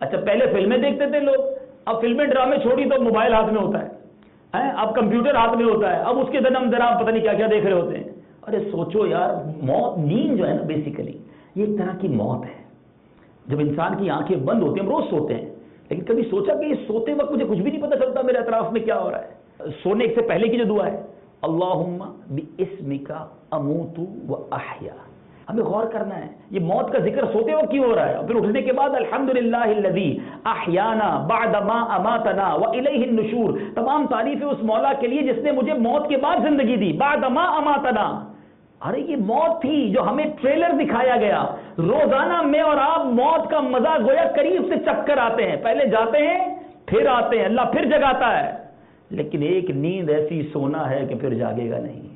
اچھا پہلے فلمیں دیکھتے تھے لوگ، اب فلمیں ڈرامے چھوڑی تو موبائل ہاتھ میں ہوتا ہے، اب کمپیوٹر ہاتھ میں ہوتا ہے، اب اس کے جناب پتہ نہیں کیا کیا دیکھ رہے ہوتے ہیں. ارے سوچو یار، موت، نیند جو ہے نا بیسیکلی یہ ایک طرح کی موت ہے. جب انسان کی آنکھیں بند ہوتی ہیں، ہم روز سوتے ہیں، لیکن کبھی سوچا کہ یہ سوتے وقت مجھے کچھ بھی نہیں پتہ چلتا میرے اطراف میں کیا ہو رہا ہے. سونے سے پہلے کی جو دعا ہے، اللہم باسمک اموت و احیا، ہمیں غور کرنا ہے یہ موت کا ذکر سوتے وقت کیوں ہو رہا ہے. اور پھر اٹھنے کے بعد الحمدللہ الذی احیانا بعد ما اماتنا والیہ النشور، تمام تعریفیں اس مولا کے لیے جس نے مجھے موت کے بعد زندگی دی. بعد ما اماتنا، ارے یہ موت تھی جو ہمیں ٹریلر دکھایا گیا. روزانہ میں اور آپ موت کا مزہ گویا قریب سے چکھ کر آتے ہیں، پہلے جاتے ہیں پھر آتے ہیں، اللہ پھر جگاتا ہے. لیکن ایک نیند ایسی سونا ہے کہ پھر جاگے گا نہیں.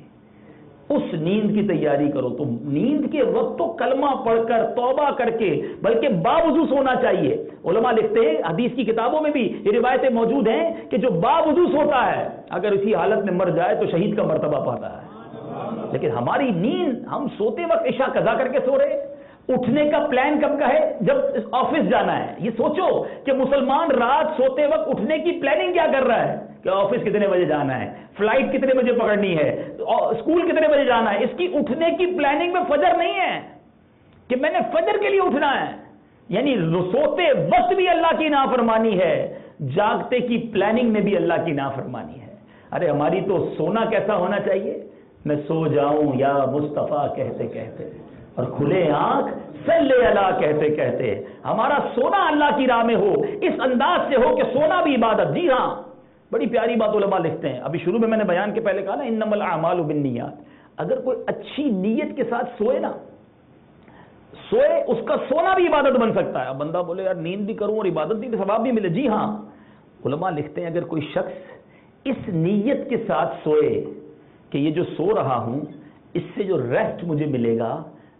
اس نیند کی تیاری کرو. تو نیند کے وقت تو کلمہ پڑھ کر توبہ کر کے بلکہ باوضو سونا چاہیے. علماء لکھتے ہیں، حدیث کی کتابوں میں بھی یہ روایتیں موجود ہیں کہ جو باوضو سوتا ہے اگر اسی حالت میں مر جائے تو شہید کا مرتبہ پاتا ہے. لیکن ہماری نیند، ہم سوتے وقت عشاء قضا کر کے سو رہے. اٹھنے کا پلان کب کا ہے؟ جب آفس جانا ہے. یہ سوچو کہ مسلمان رات سوتے وقت اٹھنے کی پلاننگ کیا کر رہا ہے کہ آفس کتنے بجے جانا ہے، فلائٹ کتنے بجے پکڑنی ہے، اسکول کتنے بجے جانا ہے. اس کی اٹھنے کی پلاننگ میں فجر نہیں ہے کہ میں نے فجر کے لیے اٹھنا ہے. یعنی سوتے وقت بھی اللہ کی نافرمانی ہے، جاگتے کی پلاننگ میں بھی اللہ کی نافرمانی ہے. ارے ہماری تو سونا کیسا ہونا چاہیے؟ میں سو جاؤں یا مصطفیٰ کہتے کہتے، اور کھلے آنکھ صلی اللہ کہتے کہتے. ہمارا سونا اللہ کی راہ میں ہو، اس انداز سے ہو کہ سونا بھی عبادت. جی ہاں، بڑی پیاری بات علماء لکھتے ہیں. ابھی شروع میں نے بیان کے پہلے کہا نا انما الاعمال بالنیات. اگر کوئی اچھی نیت کے ساتھ سوئے نا، سوئے، اس کا سونا بھی عبادت بن سکتا ہے. اب بندہ بولے یار نیند بھی کروں اور عبادت بھی، ثواب بھی ملے. جی ہاں، علماء لکھتے ہیں اگر کوئی شخص اس نیت کے ساتھ سوئے کہ یہ جو سو رہا ہوں اس سے جو ریسٹ مجھے ملے گا،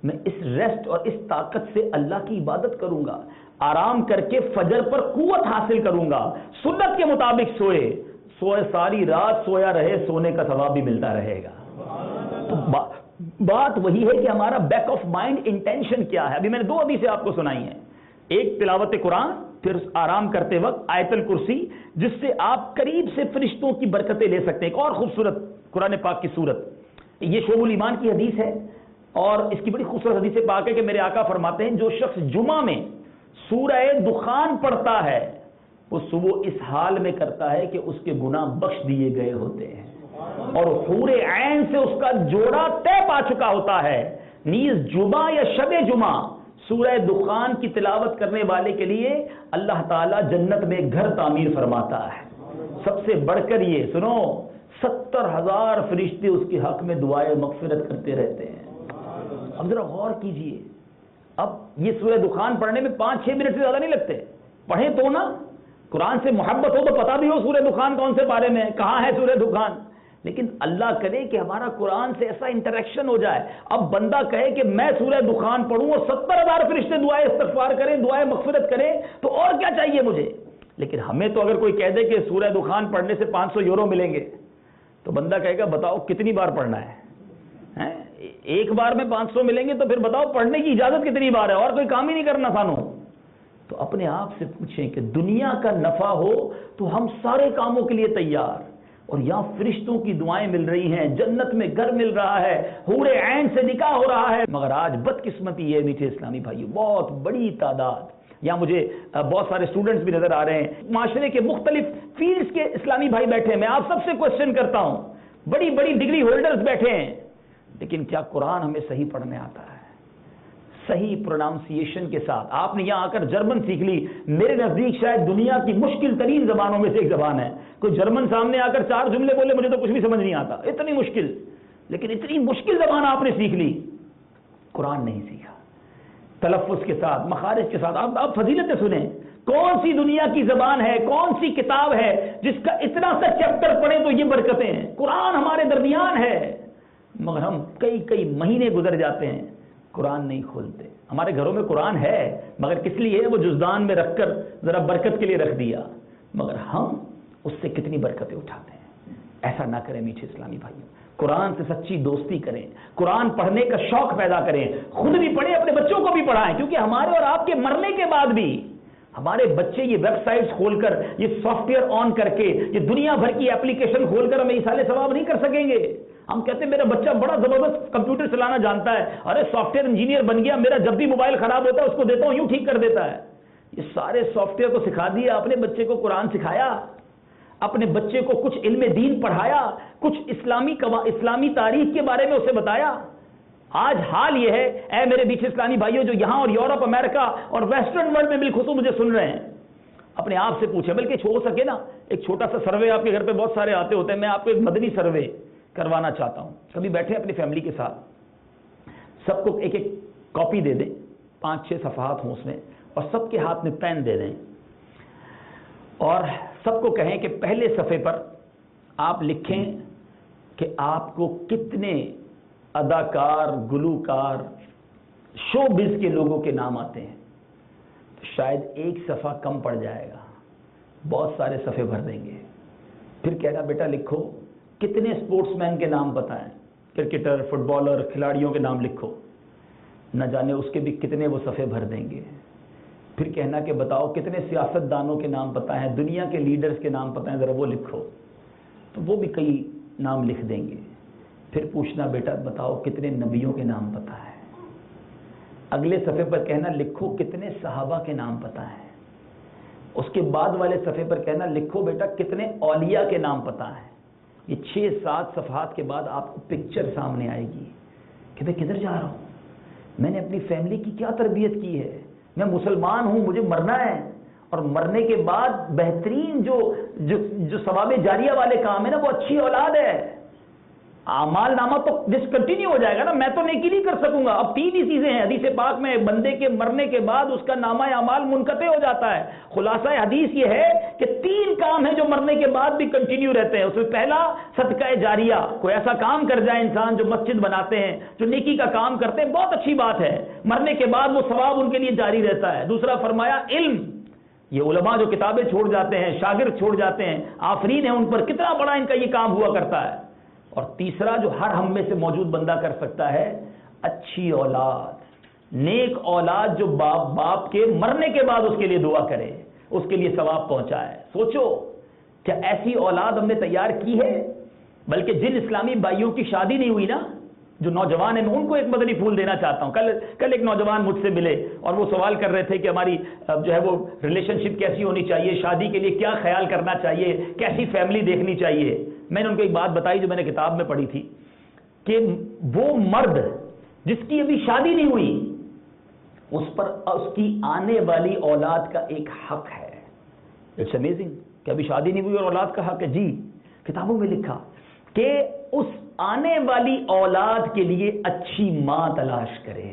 میں اس ریسٹ اور اس طاقت سے اللہ کی عبادت کروں گا، آرام کر کے فجر پر قوت حاصل کروں گا، سنت کے مطابق سوئے ساری رات سویا رہے، سونے کا ثواب بھی ملتا رہے گا. تو بات وہی ہے کہ ہمارا بیک آف مائنڈ انٹینشن کیا ہے. ابھی میں نے 2 حدیثیں آپ کو سنائی ہیں، ایک تلاوت قرآن، پھر آرام کرتے وقت آیت الکرسی، جس سے آپ قریب سے فرشتوں کی برکتیں لے سکتے ہیں. ایک اور خوبصورت قرآن پاک کی صورت، یہ شعب الایمان کی حدیث ہے، اور اس کی بڑی خوبصورت حدیث پاک ہے کہ میرے آقا فرماتے ہیں جو شخص جمعہ میں سورہ دخان پڑھتا ہے وہ صبح اس حال میں کرتا ہے کہ اس کے گناہ بخش دیے گئے ہوتے ہیں، اور حور عین سے اس کا جوڑا طے پا چکا ہوتا ہے. نیز جمعہ یا شب جمعہ سورہ دخان کی تلاوت کرنے والے کے لیے اللہ تعالیٰ جنت میں گھر تعمیر فرماتا ہے. سب سے بڑھ کر یہ سنو، 70,000 فرشتے اس کے حق میں دعائیں مغفرت کرتے رہتے ہیں. اب ذرا غور کیجئے، اب یہ سورہ دخان پڑھنے میں 5-6 منٹ سے زیادہ نہیں لگتے. پڑھیں تو نا، قرآن سے محبت ہو تو پتا بھی ہو سورہ دخان کون سے پارے میں ہے، کہاں ہے سورہ دخان. لیکن اللہ کرے کہ ہمارا قرآن سے ایسا انٹریکشن ہو جائے. اب بندہ کہے کہ میں سورہ دخان پڑھوں اور 70,000 فرشتے دعائیں استغفار کریں، دعائیں مغفرت کریں، تو اور کیا چاہیے مجھے؟ لیکن ہمیں تو اگر کوئی کہہ دے کہ سورہ دخان پڑھنے سے 500 یورو ملیں گے تو بندہ کہے گا بتاؤ کتنی بار پڑھنا ہے؟ ایک بار میں 500 ملیں گے تو پھر بتاؤ پڑھنے کی اجازت کتنی بار ہے؟ اور کوئی کام ہی نہیں کرنا سانو. تو اپنے آپ سے پوچھیں کہ دنیا کا نفع ہو تو ہم سارے کاموں کے لیے تیار, اور یہاں فرشتوں کی دعائیں مل رہی ہیں, جنت میں گھر مل رہا ہے, حور عین سے نکاح ہو رہا ہے. مگر آج بدقسمتی یہ میٹھے اسلامی بھائیو, بہت بڑی تعداد, یہاں مجھے بہت سارے اسٹوڈنٹس بھی نظر آ رہے ہیں, معاشرے کے مختلف فیلڈز کے اسلامی بھائی بیٹھے ہیں. میں آپ سب سے کوشچن کرتا ہوں, بڑی بڑی ڈگری ہولڈرز بیٹھے ہیں, لیکن کیا قرآن ہمیں صحیح پڑھنے آتا ہے, صحیح پروناؤنسیشن کے ساتھ؟ آپ نے یہاں آ کر جرمن سیکھ لی, میرے نزدیک شاید دنیا کی مشکل ترین زبانوں میں سے ایک زبان ہے. کوئی جرمن سامنے آ کر 4 جملے بولے مجھے تو کچھ بھی سمجھ نہیں آتا, اتنی مشکل. لیکن اتنی مشکل زبان آپ نے سیکھ لی, قرآن نہیں سیکھا تلفظ کے ساتھ, مخارج کے ساتھ. آپ فضیلتیں سنیں, کون سی دنیا کی زبان ہے, کون سی کتاب ہے جس کا اتنا سا چیپٹر پڑھیں تو یہ برکتیں ہیں؟ قرآن ہمارے درمیان ہے, مگر ہم کئی مہینے گزر جاتے ہیں قرآن نہیں کھولتے. ہمارے گھروں میں قرآن ہے مگر کس لیے؟ وہ جزدان میں رکھ کر ذرا برکت کے لیے رکھ دیا, مگر ہم اس سے کتنی برکتیں اٹھاتے ہیں. ایسا نہ کریں میٹھے اسلامی بھائیوں, قرآن سے سچی دوستی کریں, قرآن پڑھنے کا شوق پیدا کریں, خود بھی پڑھیں, اپنے بچوں کو بھی پڑھائیں, کیونکہ ہمارے اور آپ کے مرنے کے بعد بھی ہمارے بچے یہ ویب سائٹس کھول کر, یہ سافٹ ویئر آن کر کے, یہ دنیا بھر کی اپلیکیشن کھول کر ہمیں ایصال ثواب نہیں کر سکیں گے. ہم کہتے ہیں میرا بچہ بڑا زبردست کمپیوٹر چلانا جانتا ہے, ارے سافٹ ویئر انجینئر بن گیا, میرا جب بھی موبائل خراب ہوتا ہے اس کو دیتا ہوں یوں ٹھیک کر دیتا ہے. یہ سارے سافٹ ویئر کو سکھا دیا, اپنے بچے کو قرآن سکھایا, اپنے بچے کو کچھ علم دین پڑھایا, کچھ اسلامی تاریخ کے بارے میں اسے بتایا. آج حال یہ ہے, اے میرے میٹھے اسلامی بھائیوں جو یہاں اور یورپ, امریکہ اور ویسٹرن ورلڈ میں بالخصوص مجھے سن رہے ہیں, اپنے آپ سے پوچھیں, بلکہ ہو سکے نا ایک چھوٹا سا سروے, آپ کے گھر پہ بہت سارے آتے ہوتے ہیں, میں آپ کو ایک مدنی سروے کروانا چاہتا ہوں. کبھی بیٹھے اپنی فیملی کے ساتھ, سب کو ایک کاپی دے دیں, 5-6 صفحات ہوں اس میں, اور سب کے ہاتھ میں پین دے دیں, اور سب کو کہیں کہ پہلے صفحے پر آپ لکھیں کہ آپ کو کتنے اداکار, گلوکار, شو بز کے لوگوں کے نام آتے ہیں. تو شاید ایک صفحہ کم پڑ جائے گا, بہت سارے صفحے بھر دیں گے. پھر کہنا بیٹا لکھو کتنے اسپورٹس مین کے نام بتائیں, کرکٹر, فٹ بالر, کھلاڑیوں کے نام لکھو. نہ جانے اس کے بھی کتنے وہ صفحے بھر دیں گے. پھر کہنا کہ بتاؤ کتنے سیاست دانوں کے نام پتہ ہیں, دنیا کے لیڈرز کے نام پتہ ہیں, ذرا وہ لکھو. تو وہ بھی کئی نام لکھ دیں گے. پھر پوچھنا بیٹا بتاؤ کتنے نبیوں کے نام پتہ ہے. اگلے صفحے پر کہنا لکھو کتنے صحابہ کے نام پتہ ہیں. اس کے بعد والے صفحے پر کہنا لکھو بیٹا کتنے اولیاء کے نام پتہ ہیں. یہ 6-7 صفحات کے بعد آپ کو پکچر سامنے آئے گی کہ میں کدھر جا رہا ہوں, میں نے اپنی فیملی کی کیا تربیت کی ہے, میں مسلمان ہوں, مجھے مرنا ہے, اور مرنے کے بعد بہترین جو ثواب جاریہ والے کام ہے نا وہ اچھی اولاد ہے. اعمال نامہ تو ڈسکنٹینیو ہو جائے گا نا, میں تو نیکی نہیں کر سکوں گا. اب 3 ہی چیزیں ہیں حدیث پاک میں, بندے کے مرنے کے بعد اس کا نامہ اعمال منقطع ہو جاتا ہے. خلاصہ حدیث یہ ہے کہ 3 کام ہیں جو مرنے کے بعد بھی کنٹینیو رہتے ہیں. اس میں پہلا صدقہ جاریہ, کوئی ایسا کام کر جائے انسان, جو مسجد بناتے ہیں, جو نیکی کا کام کرتے ہیں, بہت اچھی بات ہے, مرنے کے بعد وہ ثواب ان کے لیے جاری رہتا ہے. دوسرا فرمایا علم, یہ علماء جو کتابیں چھوڑ جاتے ہیں, شاگرد چھوڑ جاتے ہیں, آفرین ہیں ان پر, کتنا بڑا ان کا یہ کام ہوا کرتا ہے. اور تیسرا جو ہر ہم میں سے موجود بندہ کر سکتا ہے, اچھی اولاد, نیک اولاد, جو باپ کے مرنے کے بعد اس کے لیے دعا کرے, اس کے لیے ثواب پہنچائے. سوچو کیا ایسی اولاد ہم نے تیار کی ہے؟ بلکہ جن اسلامی بھائیوں کی شادی نہیں ہوئی نا, جو نوجوان ہیں, میں ان کو ایک مدنی پھول دینا چاہتا ہوں. کل ایک نوجوان مجھ سے ملے اور وہ سوال کر رہے تھے کہ ہماری جو ہے وہ ریلیشن شپ کیسی ہونی چاہیے, شادی کے لیے کیا خیال کرنا چاہیے, کیسی فیملی دیکھنی چاہیے. میں نے ان کو ایک بات بتائی جو میں نے کتاب میں پڑھی تھی, کہ وہ مرد جس کی ابھی شادی نہیں ہوئی, اس پر اس کی آنے والی اولاد کا ایک حق ہے. اٹس امیزنگ کہ ابھی شادی نہیں ہوئی اور اولاد کا حق ہے. جی, کتابوں میں لکھا کہ اس آنے والی اولاد کے لیے اچھی ماں تلاش کرے.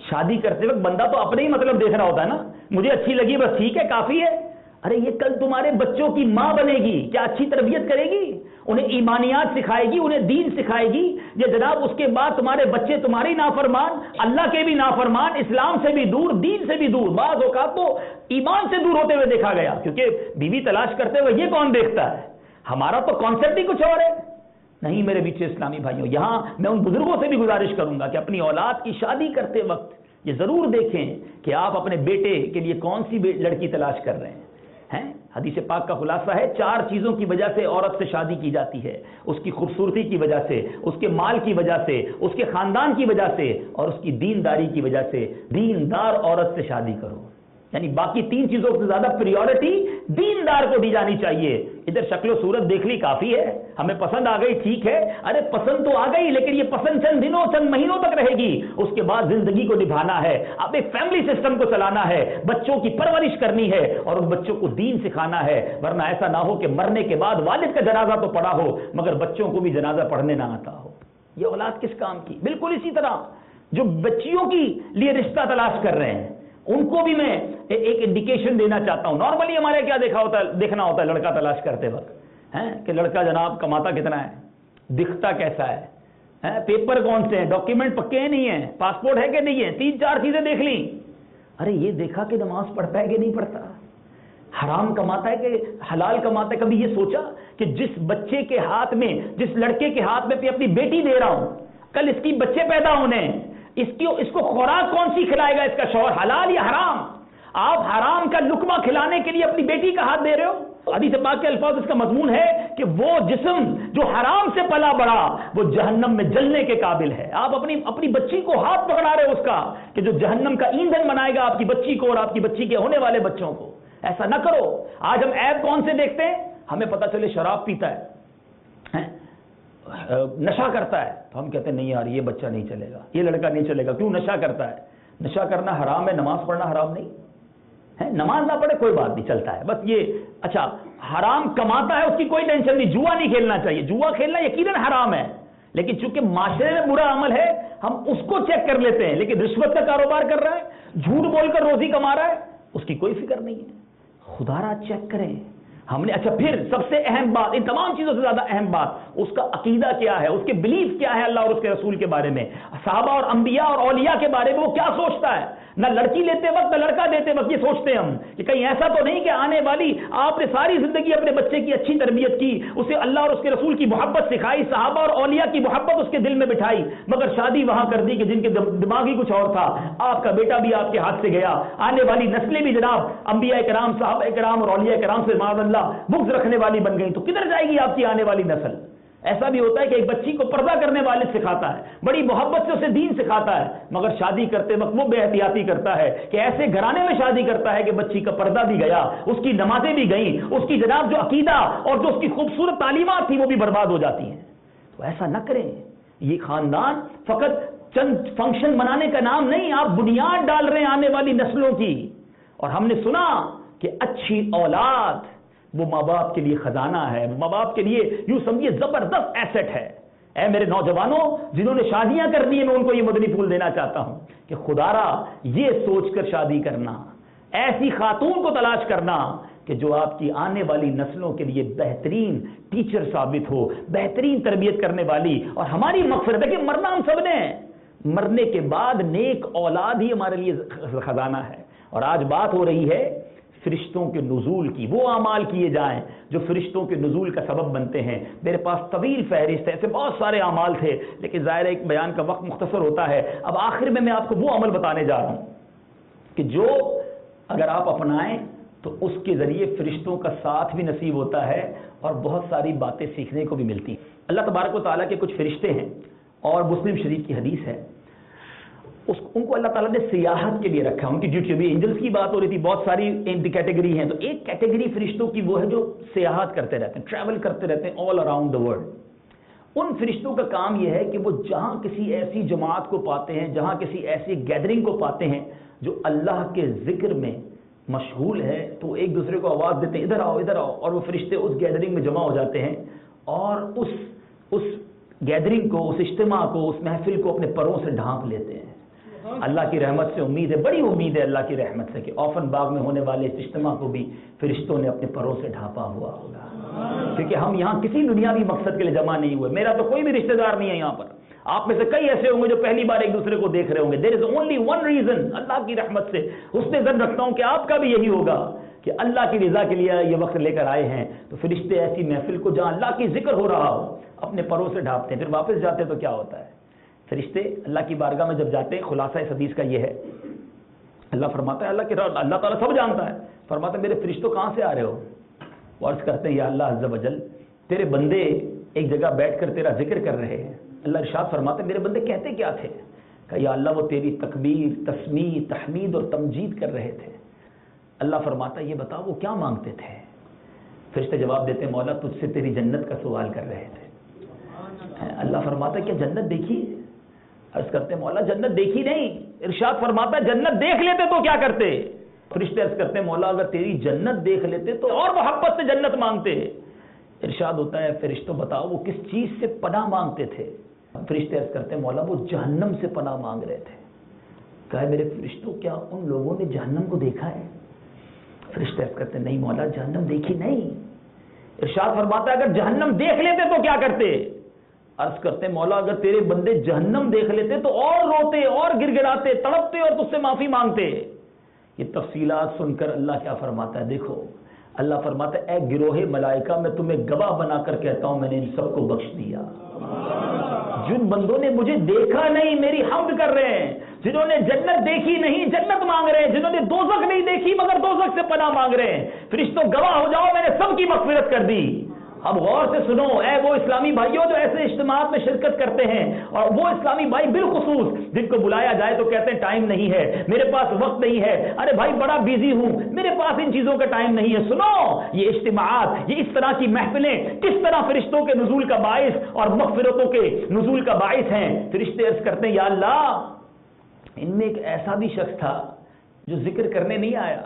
شادی کرتے وقت بندہ تو اپنے ہی مطلب دیکھ رہا ہوتا ہے نا, مجھے اچھی لگی بس ٹھیک ہے, کافی ہے. ارے یہ کل تمہارے بچوں کی ماں بنے گی، کیا اچھی تربیت کرے گی، انہیں ایمانیات سکھائے گی، انہیں دین سکھائے گی؟ یہ جناب اس کے بعد تمہارے بچے تمہاری نافرمان، اللہ کے بھی نافرمان، اسلام سے بھی دور، دین سے بھی دور، بعض اوقات تو ایمان سے دور ہوتے ہوئے دیکھا گیا، کیونکہ بیوی تلاش کرتے ہوئے یہ کون دیکھتا ہے؟ ہمارا تو کانسیپٹ ہی کچھ اور ہے۔ نہیں میرے بیچے اسلامی بھائیوں، یہاں میں ان بزرگوں سے بھی گزارش کروں گا کہ اپنی اولاد کی شادی کرتے وقت یہ ضرور دیکھیں کہ آپ اپنے بیٹے کے لیے کون سی لڑکی تلاش کر رہے ہیں۔ حدیث پاک کا خلاصہ ہے 4 چیزوں کی وجہ سے عورت سے شادی کی جاتی ہے، اس کی خوبصورتی کی وجہ سے، اس کے مال کی وجہ سے، اس کے خاندان کی وجہ سے، اور اس کی دینداری کی وجہ سے۔ دیندار عورت سے شادی کرو، یعنی باقی 3 چیزوں سے زیادہ پریورٹی دیندار کو دی جانی چاہیے۔ ادھر شکل و صورت دیکھ لی کافی ہے، ہمیں پسند آ گئی ٹھیک ہے، ارے پسند تو آ گئی لیکن یہ پسند چند دنوں چند مہینوں تک رہے گی، اس کے بعد زندگی کو نبھانا ہے، اب ایک فیملی سسٹم کو چلانا ہے، بچوں کی پرورش کرنی ہے اور ان بچوں کو دین سکھانا ہے، ورنہ ایسا نہ ہو کہ مرنے کے بعد والد کا جنازہ تو پڑھا ہو مگر بچوں کو بھی جنازہ پڑھنے نہ آتا ہو۔ یہ اولاد کس کام کی؟ بالکل اسی طرح جو بچیوں کی لیے رشتہ تلاش کر رہے ہیں ان کو بھی میں ایک انڈیکیشن دینا چاہتا ہوں۔ نارملی ہمارے کیا دیکھنا ہوتا ہے لڑکا تلاش کرتے وقت کہ لڑکا جناب کماتا کتنا ہے، دکھتا کیسا ہے، پیپر کون سے ہیں، ڈاکیومنٹ پکے ہیں نہیں ہیں، پاسپورٹ ہے کہ نہیں ہے، 3-4 چیزیں دیکھ لیں۔ ارے یہ دیکھا کہ نماز پڑھتا ہے کہ نہیں پڑھتا، حرام کماتا ہے کہ حلال کماتا ہے؟ کبھی یہ سوچا کہ جس بچے کے ہاتھ میں، جس لڑکے کے ہاتھ میں اپنی بیٹی دے رہا ہوں، کل اس کی بچے پیدا ہونے ہیں، اس کو خوراک کون سی کھلائے گا اس کا شوہر، حلال یا حرام؟ آپ حرام کا لقمہ کھلانے کے لیے اپنی بیٹی کا ہاتھ دے رہے ہو۔ حدیث پاک کے الفاظ اس کا مضمون ہے کہ وہ جسم جو حرام سے پلا بڑا وہ جہنم میں جلنے کے قابل ہے۔ آپ اپنی بچی کو ہاتھ پکڑا رہے ہو اس کا کہ جو جہنم کا ایندھن بنائے گا آپ کی بچی کو اور آپ کی بچی کے ہونے والے بچوں کو۔ ایسا نہ کرو۔ آج ہم عیب کون سے دیکھتے ہیں؟ ہمیں پتہ چلے شراب پیتا ہے، نشہ کرتا ہے، تو ہم کہتے ہیں نہیں یار یہ بچہ نہیں چلے گا، یہ لڑکا نہیں چلے گا۔ کیوں؟ نشہ کرتا ہے۔ نشہ کرنا حرام ہے، نماز پڑھنا حرام نہیں ہے؟ نماز نہ پڑھے کوئی بات نہیں، چلتا ہے، بس یہ اچھا حرام کماتا ہے اس کی کوئی ٹینشن نہیں، جوا نہیں کھیلنا چاہیے، جوا کھیلنا یقیناً حرام ہے، لیکن چونکہ معاشرے میں برا عمل ہے ہم اس کو چیک کر لیتے ہیں، لیکن رشوت کا کاروبار کر رہا ہے، جھوٹ بول کر روزی کما رہا ہے، اس کی کوئی فکر نہیں ہے۔ خدا را چیک کریں ہم نے۔ اچھا پھر سب سے اہم بات، ان تمام چیزوں سے زیادہ اہم بات، اس کا عقیدہ کیا ہے، اس کے بلیف کیا ہے اللہ اور اس کے رسول کے بارے میں، صحابہ اور انبیاء اور اولیاء کے بارے میں وہ کیا سوچتا ہے۔ نہ لڑکی لیتے وقت نہ لڑکا دیتے وقت یہ سوچتے ہیں ہم کہ کہیں ایسا تو نہیں کہ آنے والی آپ نے ساری زندگی اپنے بچے کی اچھی تربیت کی، اسے اللہ اور اس کے رسول کی محبت سکھائی، صحابہ اور اولیاء کی محبت اس کے دل میں بٹھائی، مگر شادی وہاں کر دی کہ جن کے دماغ ہی کچھ اور تھا، آپ کا بیٹا بھی آپ کے ہاتھ سے گیا، آنے والی نسلیں بھی جناب انبیاء کرام، صحابہ کرام اور اولیاء کرام سے معاذ اللہ بغض رکھنے والی بن گئی، تو کدھر جائے گی آپ کی آنے والی نسل؟ ایسا بھی ہوتا ہے کہ ایک بچی کو پردہ کرنے والے سکھاتا ہے، بڑی محبت سے اسے دین سکھاتا ہے، مگر شادی کرتے وقت وہ بے احتیاطی کرتا ہے کہ ایسے گھرانے میں شادی کرتا ہے کہ بچی کا پردہ بھی گیا، اس کی نمازیں بھی گئیں، اس کی جناب جو عقیدہ اور جو اس کی خوبصورت تعلیمات تھی وہ بھی برباد ہو جاتی ہیں۔ تو ایسا نہ کریں۔ یہ خاندان فقط چند فنکشن منانے کا نام نہیں، آپ بنیاد ڈال رہے ہیں آنے والی نسلوں کی۔ اور ہم نے سنا کہ اچھی اولاد وہ ماں باپ کے لیے خزانہ ہے، ماں باپ کے لیے یوں سمجھیے زبردست ایسٹ ہے۔ اے میرے نوجوانوں جنہوں نے شادیاں کر دی ہیں، میں ان کو یہ مدنی پھول دینا چاہتا ہوں کہ خدا را یہ سوچ کر شادی کرنا، ایسی خاتون کو تلاش کرنا کہ جو آپ کی آنے والی نسلوں کے لیے بہترین ٹیچر ثابت ہو، بہترین تربیت کرنے والی۔ اور ہماری مغفرت ہے کہ مرنا ہم سب نے، مرنے کے بعد نیک اولاد ہی ہمارے لیے خزانہ ہے۔ اور آج بات ہو رہی ہے فرشتوں کے نزول کی، وہ اعمال کیے جائیں جو فرشتوں کے نزول کا سبب بنتے ہیں۔ میرے پاس طویل فہرست ہے، ایسے بہت سارے اعمال تھے لیکن ظاہر ایک بیان کا وقت مختصر ہوتا ہے۔ اب آخر میں آپ کو وہ عمل بتانے جا رہا ہوں کہ جو اگر آپ اپنائیں تو اس کے ذریعے فرشتوں کا ساتھ بھی نصیب ہوتا ہے اور بہت ساری باتیں سیکھنے کو بھی ملتی ہیں۔ اللہ تبارک و تعالیٰ کے کچھ فرشتے ہیں اور مسلم شریف کی حدیث ہے، ان کو اللہ تعالیٰ نے سیاحت کے لیے رکھا، ان کی ڈیوٹی۔ ابھی اینجلس کی بات ہو رہی تھی، بہت ساری کیٹیگری ہیں، تو ایک کیٹیگری فرشتوں کی وہ ہے جو سیاحت کرتے رہتے ہیں، ٹریول کرتے رہتے ہیں آل اراؤنڈ دا ورلڈ۔ ان فرشتوں کا کام یہ ہے کہ وہ جہاں کسی ایسی جماعت کو پاتے ہیں، جہاں کسی ایسی گیدرنگ کو پاتے ہیں جو اللہ کے ذکر میں مشغول ہے، تو ایک دوسرے کو آواز دیتے ہیں ادھر آؤ ادھر آؤ، اور وہ فرشتے اس گیدرنگ میں جمع ہو جاتے ہیں اور اس گیدرنگ کو، اس اجتماع کو، اس محفل کو اپنے پروں سے ڈھانپ لیتے ہیں۔ اللہ کی رحمت سے امید ہے, بڑی امید ہے اللہ کی رحمت سے کہ اوفن باغ میں ہونے والے اس اجتماع کو بھی فرشتوں نے اپنے پروں سے ڈھانپا ہوا ہوگا, کیونکہ ہم یہاں کسی دنیاوی مقصد کے لیے جمع نہیں ہوئے. میرا تو کوئی بھی رشتہ دار نہیں ہے یہاں پر. آپ میں سے کئی ایسے ہوں گے جو پہلی بار ایک دوسرے کو دیکھ رہے ہوں گے. دیر از اونلی ون ریزن, اللہ کی رحمت سے حسن ظن رکھتا ہوں کہ آپ کا بھی یہی ہوگا کہ اللہ کی رضا کے لیے یہ وقت لے کر آئے ہیں. تو فرشتے ایسی محفل کو جہاں اللہ کی ذکر ہو رہا ہو اپنے پروں سے ڈھانپتے ہیں, پھر واپس جاتے ہیں تو کیا ہوتا ہے؟ فرشتے اللہ کی بارگاہ میں جب جاتے ہیں, خلاصہ اس حدیث کا یہ ہے, اللہ فرماتا ہے, اللہ تعالیٰ سب جانتا ہے, فرماتا ہے میرے فرشتوں کہاں سے آ رہے ہو؟ وہ عرض کرتے ہیں یا اللہ عز و جل تیرے بندے ایک جگہ بیٹھ کر تیرا ذکر کر رہے ہیں. اللہ ارشاد فرماتے ہیں میرے بندے کہتے کیا تھے؟ کہ یا اللہ وہ تیری تکبیر, تسمیح, تحمید اور تمجید کر رہے تھے. اللہ فرماتا ہے یہ بتاؤ وہ کیا مانگتے تھے؟ فرشتے جواب دیتے ہیں مولا تجھ سے تیری جنت کا سوال کر رہے تھے. اللہ فرماتا ہے کیا جنت دیکھی؟ عرض کرتے ہیں مولا جنت دیکھی نہیں. ارشاد فرماتا ہے جنت دیکھ لیتے تو کیا کرتے؟ فرشتے عرض کرتے ہیں مولا اگر تیری جنت دیکھ لیتے تو اور محبت سے جنت مانگتے. ارشاد ہوتا ہے فرشتوں بتاؤ وہ کس چیز سے پناہ مانگتے تھے؟ فرشتے عرض کرتے ہیں مولا وہ جہنم سے پناہ مانگ رہے تھے. کہا میرے فرشتوں کیا ان لوگوں نے جہنم کو دیکھا ہے؟ فرشتے عرض کرتے ہیں نہیں مولا جہنم دیکھی نہیں. ارشاد فرماتا ہے اگر جہنم دیکھ لیتے تو کیا کرتے؟ عرض کرتے ہیں مولا اگر تیرے بندے جہنم دیکھ لیتے تو اور روتے اور گر گڑاتے, تڑپتے اور تجھ سے معافی مانگتے. یہ تفصیلات سن کر اللہ کیا فرماتا ہے دیکھو, اللہ فرماتا ہے اے گروہ ملائکہ میں تمہیں گواہ بنا کر کہتا ہوں میں نے ان سب کو بخش دیا. جن بندوں نے مجھے دیکھا نہیں میری حمد کر رہے ہیں, جنہوں نے جنت دیکھی نہیں جنت مانگ رہے ہیں, جنہوں نے دوزخ نہیں دیکھی مگر دوزخ سے پناہ مانگ رہے ہیں, فرشتوں گواہ ہو جاؤ میں نے سب کی مغفرت کر دی. اب غور سے سنو اے وہ اسلامی بھائیوں جو ایسے اجتماعات میں شرکت کرتے ہیں, اور وہ اسلامی بھائی بالخصوص جن کو بلایا جائے تو کہتے ہیں ٹائم نہیں ہے, میرے پاس وقت نہیں ہے, ارے بھائی بڑا بیزی ہوں, میرے پاس ان چیزوں کا ٹائم نہیں ہے. سنو یہ اجتماعات, یہ اس طرح کی محفلیں کس طرح فرشتوں کے نزول کا باعث اور مغفرتوں کے نزول کا باعث ہیں. فرشتے عرض کرتے ہیں یا اللہ ان میں ایک ایسا بھی شخص تھا جو ذکر کرنے نہیں آیا,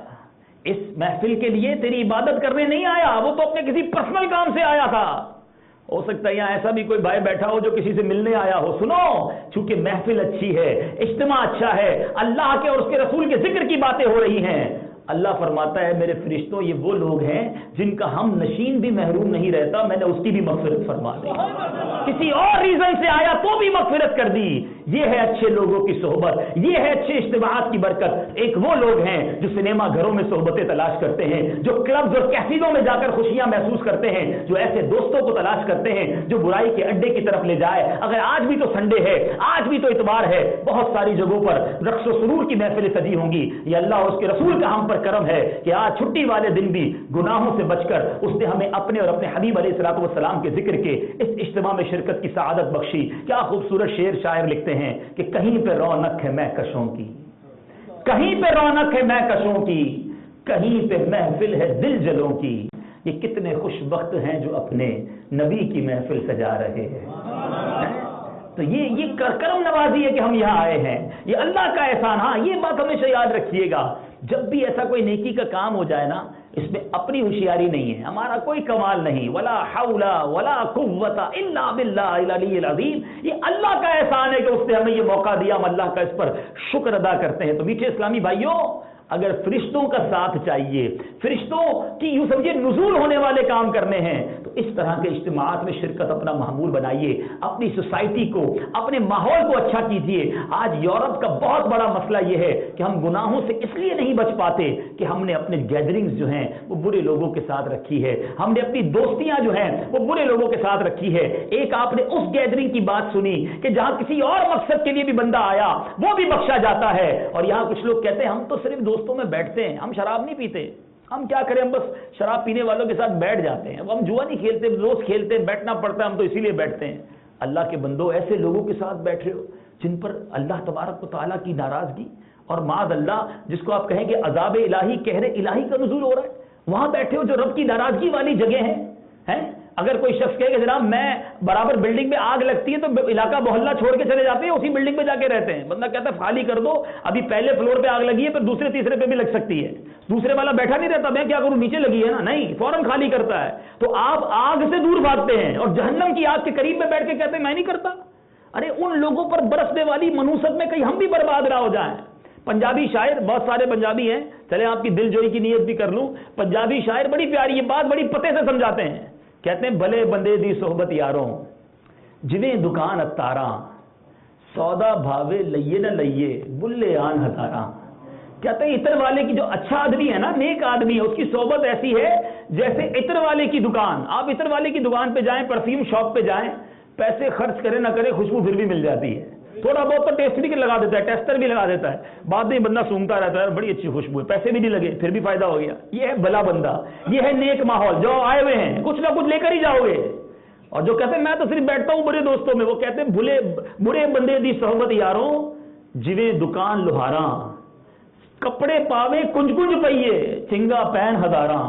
اس محفل کے لیے تیری عبادت کرنے نہیں آیا, وہ تو اپنے کسی پرسنل کام سے آیا تھا. ہو سکتا ہے یہاں ایسا بھی کوئی بھائی بیٹھا ہو جو کسی سے ملنے آیا ہو. سنو چونکہ محفل اچھی ہے, اجتماع اچھا ہے, اللہ کے اور اس کے رسول کے ذکر کی باتیں ہو رہی ہیں, اللہ فرماتا ہے میرے فرشتوں یہ وہ لوگ ہیں جن کا ہم نشین بھی محروم نہیں رہتا, میں نے اس کی بھی مغفرت فرما دی. کسی اور ریزن سے آیا تو بھی مغفرت کر دی. یہ ہے اچھے لوگوں کی صحبت, یہ ہے اچھے اجتماعات کی برکت. ایک وہ لوگ ہیں جو سنیما گھروں میں صحبتیں تلاش کرتے ہیں, جو کلبز اور کیفینوں میں جا کر خوشیاں محسوس کرتے ہیں, جو ایسے دوستوں کو تلاش کرتے ہیں جو برائی کے اڈے کی طرف لے جائے. اگر آج بھی تو سنڈے ہے, آج بھی تو اتوار ہے, بہت ساری جگہوں پر رقص و سرور کی محفلیں سجی ہوں گی. یہ اللہ اور اس کے رسول کا ہم پر کرم ہے کہ آج چھٹی والے دن بھی گناہوں سے بچ کر اس نے ہمیں اپنے اور اپنے حبیب علیہ الصلوۃ والسلام کے ذکر کے اس اجتماع میں شرکت کی سعادت بخشی. کیا خوبصورت شعر شاعر لکھتے ہیں کہ کہیں پہ رونق ہے مہکشوں کی, کہیں پہ رونق ہے مہکشوں کی, کہیں پہ محفل ہے دل جلوں کی. یہ کتنے خوش وقت ہیں جو اپنے نبی کی محفل سجا رہے ہیں. تو یہ کرم نوازی ہے کہ ہم یہاں آئے ہیں, یہ اللہ کا احسان. ہاں یہ بات ہمیشہ یاد رکھیے گا, جب بھی ایسا کوئی نیکی کا کام ہو جائے نا, اس میں اپنی ہوشیاری نہیں ہے, ہمارا کوئی کمال نہیں, ولا حول ولا قوت الا باللہ العلی العظیم. یہ اللہ کا احسان ہے کہ اس نے ہمیں یہ موقع دیا, ہم اللہ کا اس پر شکر ادا کرتے ہیں. تو میٹھے اسلامی بھائیوں, اگر فرشتوں کا ساتھ چاہیے, فرشتوں کی یوں سمجھے نزول ہونے والے کام کرنے ہیں, تو اس طرح کے اجتماعات میں شرکت اپنا معمول بنائیے, اپنی سوسائٹی کو, اپنے ماحول کو اچھا کیجیے. آج یورپ کا بہت بڑا مسئلہ یہ ہے کہ ہم گناہوں سے اس لیے نہیں بچ پاتے کہ ہم نے اپنے گیدرنگز جو ہیں وہ برے لوگوں کے ساتھ رکھی ہے, ہم نے اپنی دوستیاں جو ہیں وہ برے لوگوں کے ساتھ رکھی ہے. ایک آپ نے اس گیدرنگ کی بات سنی کہ جہاں کسی اور مقصد کے لیے بھی بندہ آیا وہ بھی بخشا جاتا ہے, اور یہاں کچھ لوگ کہتے ہیں ہم تو صرف دوستوں میں بیٹھتے ہیں, ہم شراب نہیں پیتے, ہم کیا کریں, ہم بس شراب پینے والوں کے ساتھ بیٹھ جاتے ہیں, ہم جوا نہیں کھیلتے, روز کھیلتے ہیں, بیٹھنا پڑتا ہے, ہم تو اسی لیے بیٹھتے ہیں. اللہ کے بندو, ایسے لوگوں کے ساتھ بیٹھ رہے ہو جن پر اللہ تبارک و تعالیٰ کی ناراضگی اور معاذ اللہ جس کو آپ کہیں کہ عذاب الہی, قہر الہی کا نزول ہو رہا ہے, وہاں بیٹھے ہو جو رب کی ناراضگی والی جگہ ہیں. اگر کوئی شخص کہے کہ جناب میں برابر بلڈنگ میں آگ لگتی ہے تو علاقہ محلہ چھوڑ کے چلے جاتے ہیں, اسی بلڈنگ میں جا کے رہتے ہیں. بندہ کہتا ہے خالی کر دو, ابھی پہلے فلور پہ آگ لگی ہے, پھر دوسرے تیسرے پہ بھی لگ سکتی ہے, دوسرے والا بیٹھا نہیں رہتا, میں کیا کروں, نیچے لگی ہے نا, نہیں, فوراً خالی کرتا ہے. تو آپ آگ سے دور بھاگتے ہیں اور جہنم کی آگ کے قریب میں بیٹھ کے کہتے ہیں میں نہیں کرتا. ارے ان لوگوں پر برسنے والی منوست میں کہیں ہم بھی برباد نہ ہو جائیں. پنجابی شاعر، بہت سارے پنجابی ہیں، چلے آپ کی دل جوئی کی نیت بھی کر لوں. پنجابی شاعر بڑی پیاری یہ بات بڑی پتے سے سمجھاتے ہیں. کہتے ہیں بھلے بندے دی صحبت یاروں جویں دکان اتاراں سودا بھاوے لئیے نہ لئیے بلے آن ہزاراں. کہتے ہیں عطر والے کی جو اچھا آدمی ہے نا، نیک آدمی ہے، اس کی صحبت ایسی ہے جیسے عطر والے کی دکان. آپ عطر والے کی دکان پہ جائیں، پرفیوم شاپ پہ جائیں، پیسے خرچ کرے نہ کرے خوشبو پھر بھی مل جاتی ہے. تھوڑا بہت تو ٹیسٹ بھی لگا دیتا ہے، ٹیسٹر بھی لگا دیتا ہے، بعد میں بندہ سونگتا رہتا ہے بڑی اچھی خوشبو ہے، پیسے بھی نہیں لگے پھر بھی فائدہ ہو گیا. یہ ہے بھلا بندہ، یہ ہے نیک ماحول. جو آئے ہوئے ہیں کچھ نہ کچھ لے کر ہی جاؤ گے. اور جو کہتے ہیں میں تو صرف بیٹھتا ہوں برے دوستوں میں، وہ کہتے ہیں برے بندے دی صحبت یاروں جویں دکان لوہاراں کپڑے پاوے کنج کنج پئیے چنگا پین ہزاراں.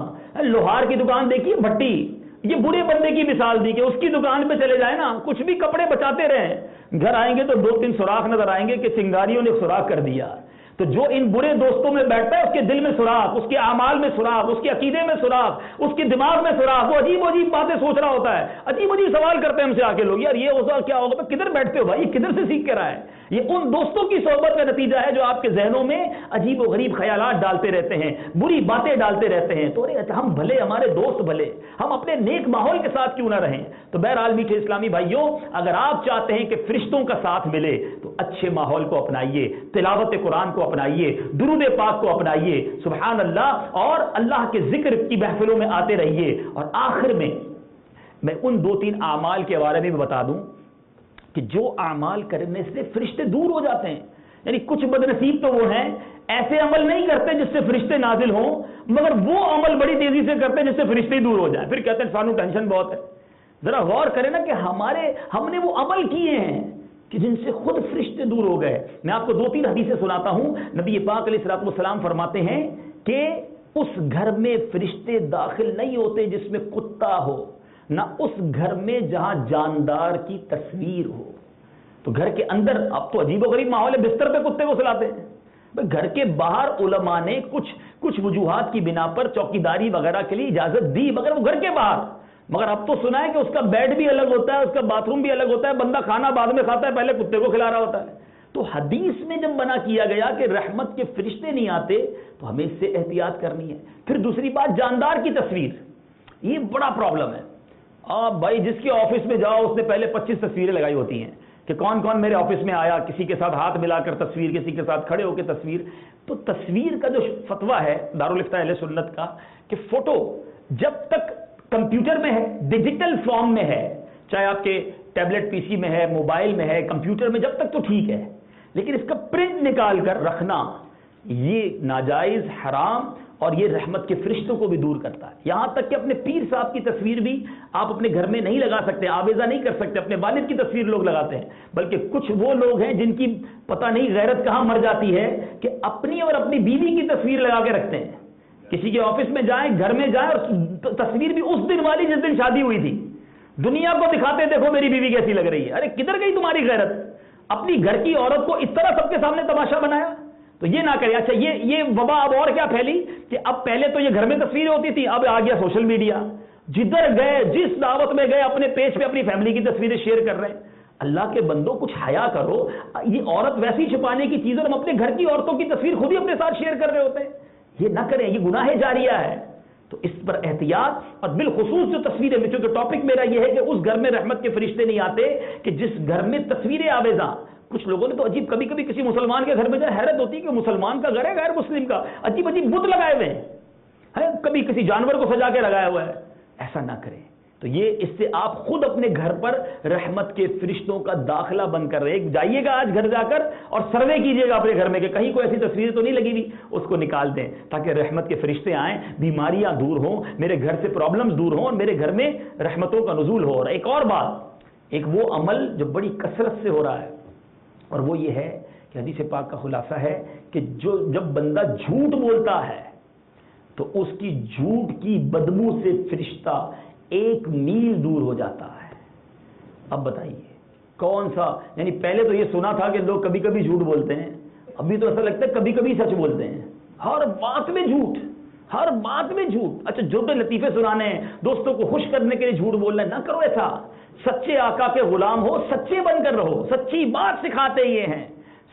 لوہار کی دکان دیکھیے، بھٹی، یہ برے بندے کی مثال دی کہ اس کی دکان پہ چلے جائیں نا، کچھ بھی کپڑے بچاتے رہیں، گھر آئیں گے تو 2-3 سوراخ نظر آئیں گے کہ چنگاریوں نے سوراخ کر دیا. تو جو ان برے دوستوں میں بیٹھتا ہے اس کے دل میں سوراخ، اس کے اعمال میں سوراخ، اس کے عقیدے میں سوراخ، اس کے دماغ میں سوراخ. وہ عجیب عجیب باتیں سوچ رہا ہوتا ہے، عجیب عجیب سوال کرتے ہیں ہم سے آ کے لوگ، یار یہ ہوگا کیا ہوگا. کدھر بیٹھتے ہو بھائی، کدھر سے سیکھ کر آئے؟ یہ ان دوستوں کی صحبت کا نتیجہ ہے جو آپ کے ذہنوں میں عجیب و غریب خیالات ڈالتے رہتے ہیں، بری باتیں ڈالتے رہتے ہیں. تو ہم بھلے، ہمارے دوست بھلے، ہم اپنے نیک ماحول کے ساتھ کیوں نہ رہیں. تو بہرحال میٹھے اسلامی بھائیوں، اگر آپ چاہتے ہیں کہ فرشتوں کا ساتھ ملے تو اچھے ماحول کو اپنائیے، تلاوت قرآن کو اپنائیے، درود پاک کو اپنائیے، سبحان اللہ، اور اللہ کے ذکر کی محفلوں میں آتے رہیے. اور آخر میں ان 2-3 اعمال کے بارے میں بتا دوں کہ جو اعمال کرنے سے فرشتے دور ہو جاتے ہیں. یعنی کچھ بد نصیب تو وہ ہیں ایسے عمل نہیں کرتے جس سے فرشتے نازل ہوں، مگر وہ عمل بڑی تیزی سے کرتے ہیں جس سے فرشتے دور ہو جائیں. پھر کہتے ہیں سانو ٹینشن بہت ہے. ذرا غور کریں نا کہ ہم نے وہ عمل کیے ہیں کہ جن سے خود فرشتے دور ہو گئے. میں آپ کو 2-3 حدیثیں سناتا ہوں. نبی پاک علیہ الصلوۃ والسلام فرماتے ہیں کہ اس گھر میں فرشتے داخل نہیں ہوتے جس میں کتا ہو، نہ اس گھر میں جہاں جاندار کی تصویر ہو. تو گھر کے اندر اب تو عجیب و غریب ماحول ہے، بستر پہ کتے کو سلاتے ہیں. گھر کے باہر علماء نے کچھ وجوہات کی بنا پر چوکیداری وغیرہ کے لیے اجازت دی، مگر وہ گھر کے باہر. مگر اب تو سنا ہے کہ اس کا بیڈ بھی الگ ہوتا ہے، اس کا باتھ روم بھی الگ ہوتا ہے، بندہ کھانا بعد میں کھاتا ہے، پہلے کتے کو کھلا رہا ہوتا ہے. تو حدیث میں جب منع کیا گیا کہ رحمت کے فرشتے نہیں آتے تو ہمیں اس سے احتیاط کرنی ہے. پھر دوسری بات، جاندار کی تصویر، یہ بڑا پرابلم ہے. بھائی جس کے آفس میں جاؤ اس نے پہلے 25 تصویریں لگائی ہوتی ہیں کہ کون کون میرے آفس میں آیا، کسی کے ساتھ ہاتھ ملا کر تصویر، کسی کے ساتھ کھڑے ہو کے تصویر. تو تصویر کا جو فتویٰ ہے دارالفتہ اہل سنت کا کہ فوٹو جب تک کمپیوٹر میں ہے، ڈیجیٹل فارم میں ہے، چاہے آپ کے ٹیبلٹ پی سی میں ہے، موبائل میں ہے، کمپیوٹر میں، جب تک تو ٹھیک ہے، لیکن اس کا پرنٹ نکال کر رکھنا یہ ناجائز، حرام، اور یہ رحمت کے فرشتوں کو بھی دور کرتا ہے. یہاں تک کہ اپنے پیر صاحب کی تصویر بھی آپ اپنے گھر میں نہیں لگا سکتے، آویزہ نہیں کر سکتے. اپنے والد کی تصویر لوگ لگاتے ہیں، بلکہ کچھ وہ لوگ ہیں جن کی پتہ نہیں غیرت کہاں مر جاتی ہے کہ اپنی اور اپنی بیوی کی تصویر لگا کے رکھتے ہیں. کسی کے آفس میں جائیں، گھر میں جائیں، اور تصویر بھی اس دن والی جس دن شادی ہوئی تھی، دنیا کو دکھاتے دیکھو میری بیوی کیسی لگ رہی ہے. ارے کدھر گئی تمہاری غیرت؟ اپنی گھر کی عورت کو اس طرح سب کے سامنے تماشا بنایا. تو یہ نہ کرے. اچھا یہ وبا اب اور کیا پھیلی کہ اب پہلے تو یہ گھر میں تصویریں ہوتی تھی، اب آ گیا سوشل میڈیا. جدھر گئے، جس دعوت میں گئے، اپنے پیج پہ اپنی فیملی کی تصویریں شیئر کر رہے ہیں. اللہ کے بندوں کچھ حیا کرو. یہ عورت ویسی چھپانے کی چیز، اور ہم اپنے گھر کی عورتوں کی تصویر خود ہی اپنے ساتھ شیئر کر رہے ہوتے ہیں. یہ نہ کریں، یہ گناہ جاریہ ہے. تو اس پر احتیاط. اور بالخصوص جو تصویریں، چونکہ ٹاپک میرا یہ ہے کہ اس گھر میں رحمت کے فرشتے نہیں آتے کہ جس گھر میں تصویریں آویزاں. کچھ لوگوں نے تو عجیب، کبھی کبھی کسی مسلمان کے گھر میں جائے حیرت ہوتی ہے کہ مسلمان کا گھر ہے، غیر مسلم کا عجیب عجیب بت لگائے ہوئے ہیں، کبھی کسی جانور کو سجا کے لگایا ہوا ہے. ایسا نہ کریں. تو یہ اس سے آپ خود اپنے گھر پر رحمت کے فرشتوں کا داخلہ بند کر رہے ہیں. جائیے گا آج گھر جا کر اور سروے کیجیے گا اپنے گھر میں کہ کہیں کوئی ایسی تصویر تو نہیں لگی ہوئی، اس کو نکال دیں تاکہ رحمت کے فرشتے آئیں، بیماریاں دور ہوں، میرے گھر سے پرابلمز دور ہوں، اور میرے گھر میں رحمتوں کا نزول ہو. اور ایک اور بات، ایک وہ عمل جو بڑی کثرت سے ہو رہا ہے، اور وہ یہ ہے کہ حدیث پاک کا خلاصہ ہے کہ جب بندہ جھوٹ بولتا ہے تو اس کی جھوٹ کی بدبو سے فرشتہ 1 میل دور ہو جاتا ہے. اب بتائیے کون سا، یعنی پہلے تو یہ سنا تھا کہ لوگ کبھی کبھی جھوٹ بولتے ہیں، ابھی تو ایسا لگتا ہے کبھی کبھی سچ بولتے ہیں. ہر بات میں جھوٹ، ہر بات میں جھوٹ. اچھا جو تو لطیفے سنانے ہیں، دوستوں کو خوش کرنے کے لیے جھوٹ بولنا ہے، نہ کرو ایسا. سچے آقا کے غلام ہو، سچے بن کر رہو، سچی بات سکھاتے یہ ہیں،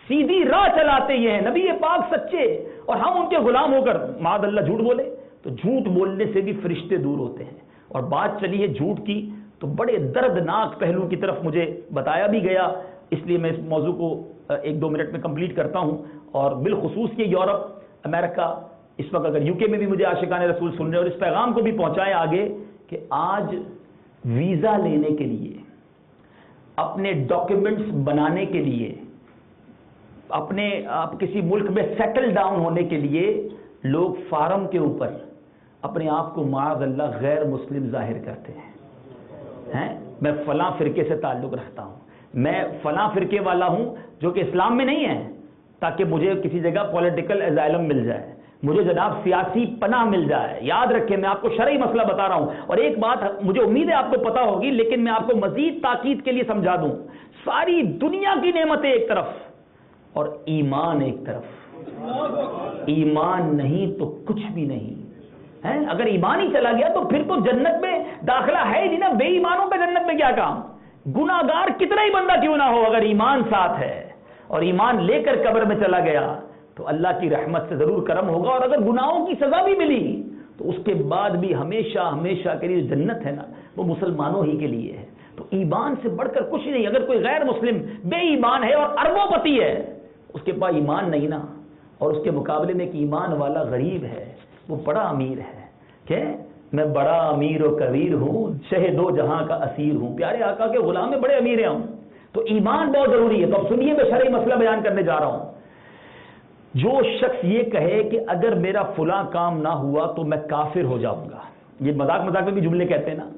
سیدھی راہ چلاتے یہ ہیں، نبی پاک سچے، اور ہم ان کے غلام ہو کر معاذ اللہ جھوٹ بولے. تو جھوٹ بولنے سے بھی فرشتے دور ہوتے ہیں. اور بات چلی ہے جھوٹ کی تو بڑے دردناک پہلو کی طرف مجھے بتایا بھی گیا، اس لیے میں اس موضوع کو 1-2 منٹ میں کمپلیٹ کرتا ہوں. اور بالخصوص یہ یورپ، امریکہ، اس وقت اگر یو کے میں بھی مجھے عاشقان رسول سن رہے، اور اس پیغام کو بھی پہنچائیں آگے کہ آج ویزا لینے کے لیے، اپنے ڈاکیومنٹس بنانے کے لیے، آپ کسی ملک میں سیٹل ڈاؤن ہونے کے لیے لوگ فارم کے اوپر اپنے آپ کو معاذ اللہ غیر مسلم ظاہر کرتے ہیں. میں فلاں فرقے سے تعلق رکھتا ہوں، میں فلاں فرقے والا ہوں جو کہ اسلام میں نہیں ہے، تاکہ مجھے کسی جگہ پولیٹیکل ایزائلم مل جائے، مجھے جناب سیاسی پناہ مل جائے. یاد رکھیں میں آپ کو شرعی مسئلہ بتا رہا ہوں، اور ایک بات مجھے امید ہے آپ کو پتا ہوگی، لیکن میں آپ کو مزید تاکید کے لیے سمجھا دوں. ساری دنیا کی نعمتیں ایک طرف اور ایمان ایک طرف. ایمان نہیں تو کچھ بھی نہیں ہے. اگر ایمان ہی چلا گیا تو پھر تو جنت میں داخلہ ہے ہی نہیں نا. بے ایمانوں کا جنت میں کیا کام؟ گناہگار کتنا ہی بندہ کیوں نہ ہو، اگر ایمان ساتھ ہے اور ایمان لے کر قبر میں چلا گیا تو اللہ کی رحمت سے ضرور کرم ہوگا. اور اگر گناہوں کی سزا بھی ملی تو اس کے بعد بھی ہمیشہ ہمیشہ کے لیے جنت ہے نا، وہ مسلمانوں ہی کے لیے ہے. تو ایمان سے بڑھ کر کچھ نہیں. اگر کوئی غیر مسلم بے ایمان ہے اور اربوں پتی ہے، اس کے پاس ایمان نہیں نا، اور اس کے مقابلے میں ایک ایمان والا غریب ہے، وہ بڑا امیر ہے. کہ میں بڑا امیر و کبیر ہوں، شہ دو جہاں کا اسیر ہوں. پیارے آقا کے غلام میں بڑے امیر ہیں ہم. تو ایمان بہت ضروری ہے. تو اب سنیے، میں شرعی مسئلہ بیان کرنے جا رہا ہوں. جو شخص یہ کہے کہ اگر میرا فلاں کام نہ ہوا تو میں کافر ہو جاؤں گا، یہ مذاق میں بھی جملے کہتے ہیں نا،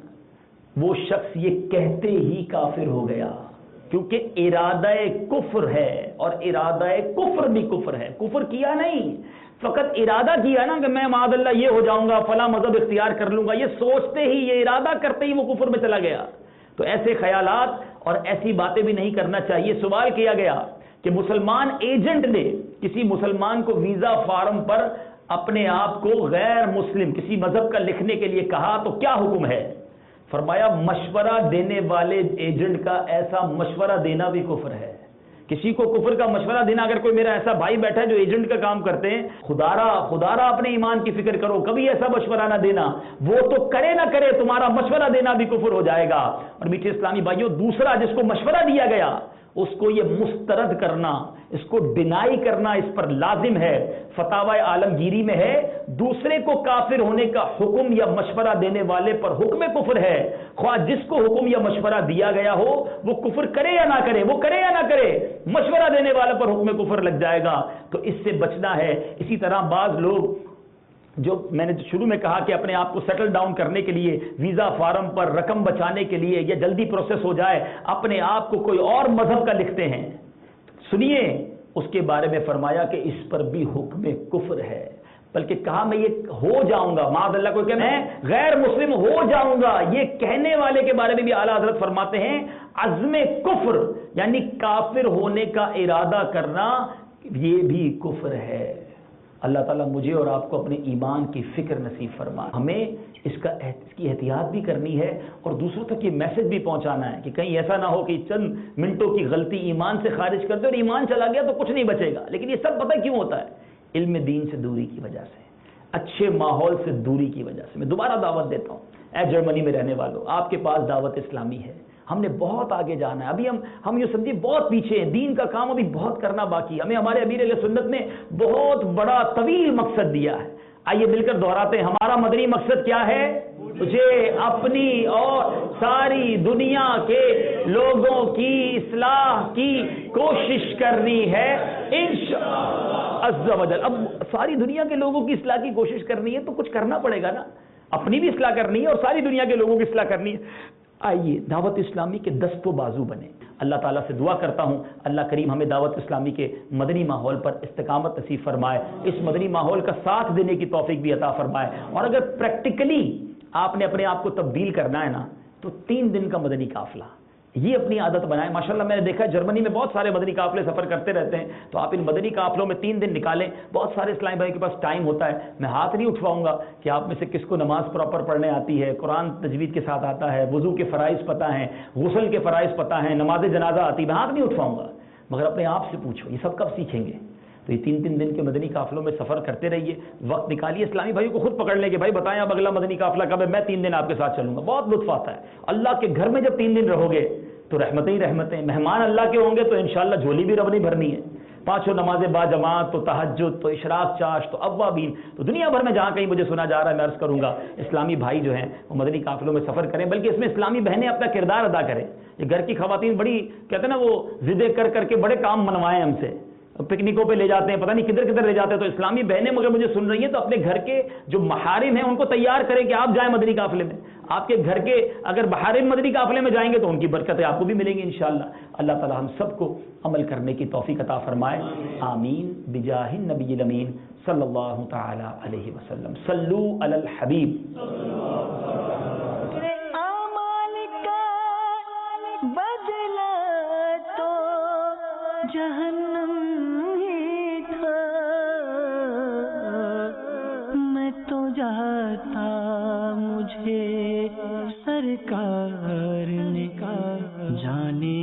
وہ شخص یہ کہتے ہی کافر ہو گیا، کیونکہ ارادہ کفر ہے، اور ارادہ کفر بھی کفر ہے. کفر کیا نہیں، فقط ارادہ کیا نا کہ میں معاذ اللہ یہ ہو جاؤں گا، فلاں مذہب اختیار کر لوں گا. یہ سوچتے ہی، یہ ارادہ کرتے ہی وہ کفر میں چلا گیا. تو ایسے خیالات اور ایسی باتیں بھی نہیں کرنا چاہیے. سوال کیا گیا کہ مسلمان ایجنٹ نے کسی مسلمان کو ویزا فارم پر اپنے آپ کو غیر مسلم کسی مذہب کا لکھنے کے لیے کہا تو کیا حکم ہے؟ فرمایا مشورہ دینے والے ایجنٹ کا ایسا مشورہ دینا بھی کفر ہے. کسی کو کفر کا مشورہ دینا، اگر کوئی میرا ایسا بھائی بیٹھا ہے جو ایجنٹ کا کام کرتے ہیں، خدارا اپنے ایمان کی فکر کرو، کبھی ایسا مشورہ نہ دینا. وہ تو کرے نہ کرے، تمہارا مشورہ دینا بھی کفر ہو جائے گا. اور میٹھے اسلامی بھائیوں، دوسرا جس کو مشورہ دیا گیا اس کو یہ مسترد کرنا، اس کو ڈینائی کرنا اس پر لازم ہے. فتاوی عالمگیری میں ہے، دوسرے کو کافر ہونے کا حکم یا مشورہ دینے والے پر حکم کفر ہے. خواہ جس کو حکم یا مشورہ دیا گیا ہو وہ کفر کرے یا نہ کرے، وہ کرے یا نہ کرے، مشورہ دینے والے پر حکم کفر لگ جائے گا. تو اس سے بچنا ہے. اسی طرح بعض لوگ جو میں نے شروع میں کہا کہ اپنے آپ کو سیٹل ڈاؤن کرنے کے لیے، ویزا فارم پر رقم بچانے کے لیے یا جلدی پروسیس ہو جائے، اپنے آپ کو کوئی اور مذہب کا لکھتے ہیں. سنیے، اس کے بارے میں فرمایا کہ اس پر بھی حکم کفر ہے. بلکہ کہا میں یہ ہو جاؤں گا، معاذ اللہ کو کہ میں غیر مسلم ہو جاؤں گا، یہ کہنے والے کے بارے میں بھی اعلیٰ حضرت فرماتے ہیں عزم کفر، یعنی کافر ہونے کا ارادہ کرنا، یہ بھی کفر ہے. اللہ تعالیٰ مجھے اور آپ کو اپنے ایمان کی فکر نصیب فرمائے. ہمیں اس کی احتیاط بھی کرنی ہے اور دوسروں تک یہ میسج بھی پہنچانا ہے کہ کہیں ایسا نہ ہو کہ چند منٹوں کی غلطی ایمان سے خارج کر دے اور ایمان چلا گیا تو کچھ نہیں بچے گا. لیکن یہ سب پتہ کیوں ہوتا ہے؟ علم دین سے دوری کی وجہ سے، اچھے ماحول سے دوری کی وجہ سے. میں دوبارہ دعوت دیتا ہوں اے جرمنی میں رہنے والوں، آپ کے پاس دعوت اسلامی ہے. ہم نے بہت آگے جانا ہے. ابھی ہم یہ سمجھے بہت پیچھے ہیں، دین کا کام ابھی بہت کرنا باقی ہے. ہمیں ہمارے امیر اہل سنت نے بہت بڑا طویل مقصد دیا ہے. آئیے مل کر دہراتے ہیں. ہمارا مدنی مقصد کیا ہے؟ مجھے اپنی اور ساری دنیا کے لوگوں کی اصلاح کی کوشش کرنی ہے انشاءاللہ عز و جل. اب ساری دنیا کے لوگوں کی اصلاح کی کوشش کرنی ہے تو کچھ کرنا پڑے گا نا. اپنی بھی اصلاح کرنی ہے اور ساری دنیا کے لوگوں کی اصلاح کرنی ہے. آئیے دعوت اسلامی کے دست و بازو بنے. اللہ تعالیٰ سے دعا کرتا ہوں اللہ کریم ہمیں دعوت اسلامی کے مدنی ماحول پر استقامت نصیب فرمائے، اس مدنی ماحول کا ساتھ دینے کی توفیق بھی عطا فرمائے. اور اگر پریکٹیکلی آپ نے اپنے آپ کو تبدیل کرنا ہے نا تو 3 دن کا مدنی قافلہ یہ اپنی عادت بنائیں. ماشاءاللہ میں نے دیکھا ہے جرمنی میں بہت سارے مدنی قافلے سفر کرتے رہتے ہیں, تو آپ ان مدنی قافلوں میں 3 دن نکالیں. بہت سارے اسلامی بھائی کے پاس ٹائم ہوتا ہے. میں ہاتھ نہیں اٹھواؤں گا کہ آپ میں سے کس کو نماز پراپر پڑھنے آتی ہے, قرآن تجوید کے ساتھ آتا ہے, وضو کے فرائض پتہ ہیں, غسل کے فرائض پتہ ہیں, نماز جنازہ آتی ہے. میں ہاتھ نہیں اٹھواؤں گا, مگر اپنے آپ سے پوچھو یہ سب کب سیکھیں گے. تو یہ 3 دن کے مدنی قافلوں میں سفر کرتے رہیے, وقت نکالیے. اسلامی بھائی کو خود پکڑ لیں کہ بھائی بتائیں اب اگلا مدنی قافلہ کب ہے, میں 3 دن آپ کے ساتھ چلوں گا. بہت لطف آتا ہے. اللہ کے گھر میں جب 3 دن رہو گے تو رحمتیں ہی رحمتیں. مہمان اللہ کے ہوں گے تو انشاءاللہ جھولی بھی رب نہیں بھرنی ہے. 5 نمازیں با جماعت, تو تہجد, تو اشراق چاش, تو اوابین, تو دنیا بھر میں جہاں کہیں مجھے سنا جا رہا ہے میں عرض کروں گا اسلامی بھائی جو ہیں وہ مدنی قافلوں میں سفر کریں. بلکہ اس میں اسلامی بہنیں اپنا کردار ادا کریں. یہ گھر کی خواتین بڑی کہتے ہیں نا وہ ضدیں کر کے بڑے کام منوائیں ہم سے, پکنکوں پہ لے جاتے ہیں, پتہ نہیں کدھر کدھر لے جاتے ہیں. تو اسلامی بہنیں مگر مجھے سن رہی ہیں تو اپنے گھر کے جو محارم ہیں ان کو تیار کریں کہ آپ جائیں مدنی قافلے میں. آپ کے گھر کے اگر محارم مدنی قافلے میں جائیں گے تو ان کی برکتیں آپ کو بھی ملیں گی انشاءاللہ. اللہ تعالی ہم سب کو عمل کرنے کی توفیق عطا فرمائے. آمین بجاہ النبی الامین صلی اللہ تعالی علیہ وسلم. صلو علی الحبیب. اعمال کا بدلہ تو جہنم ہی تھا, میں تو جاتا مجھے سرکار نے کہا جانے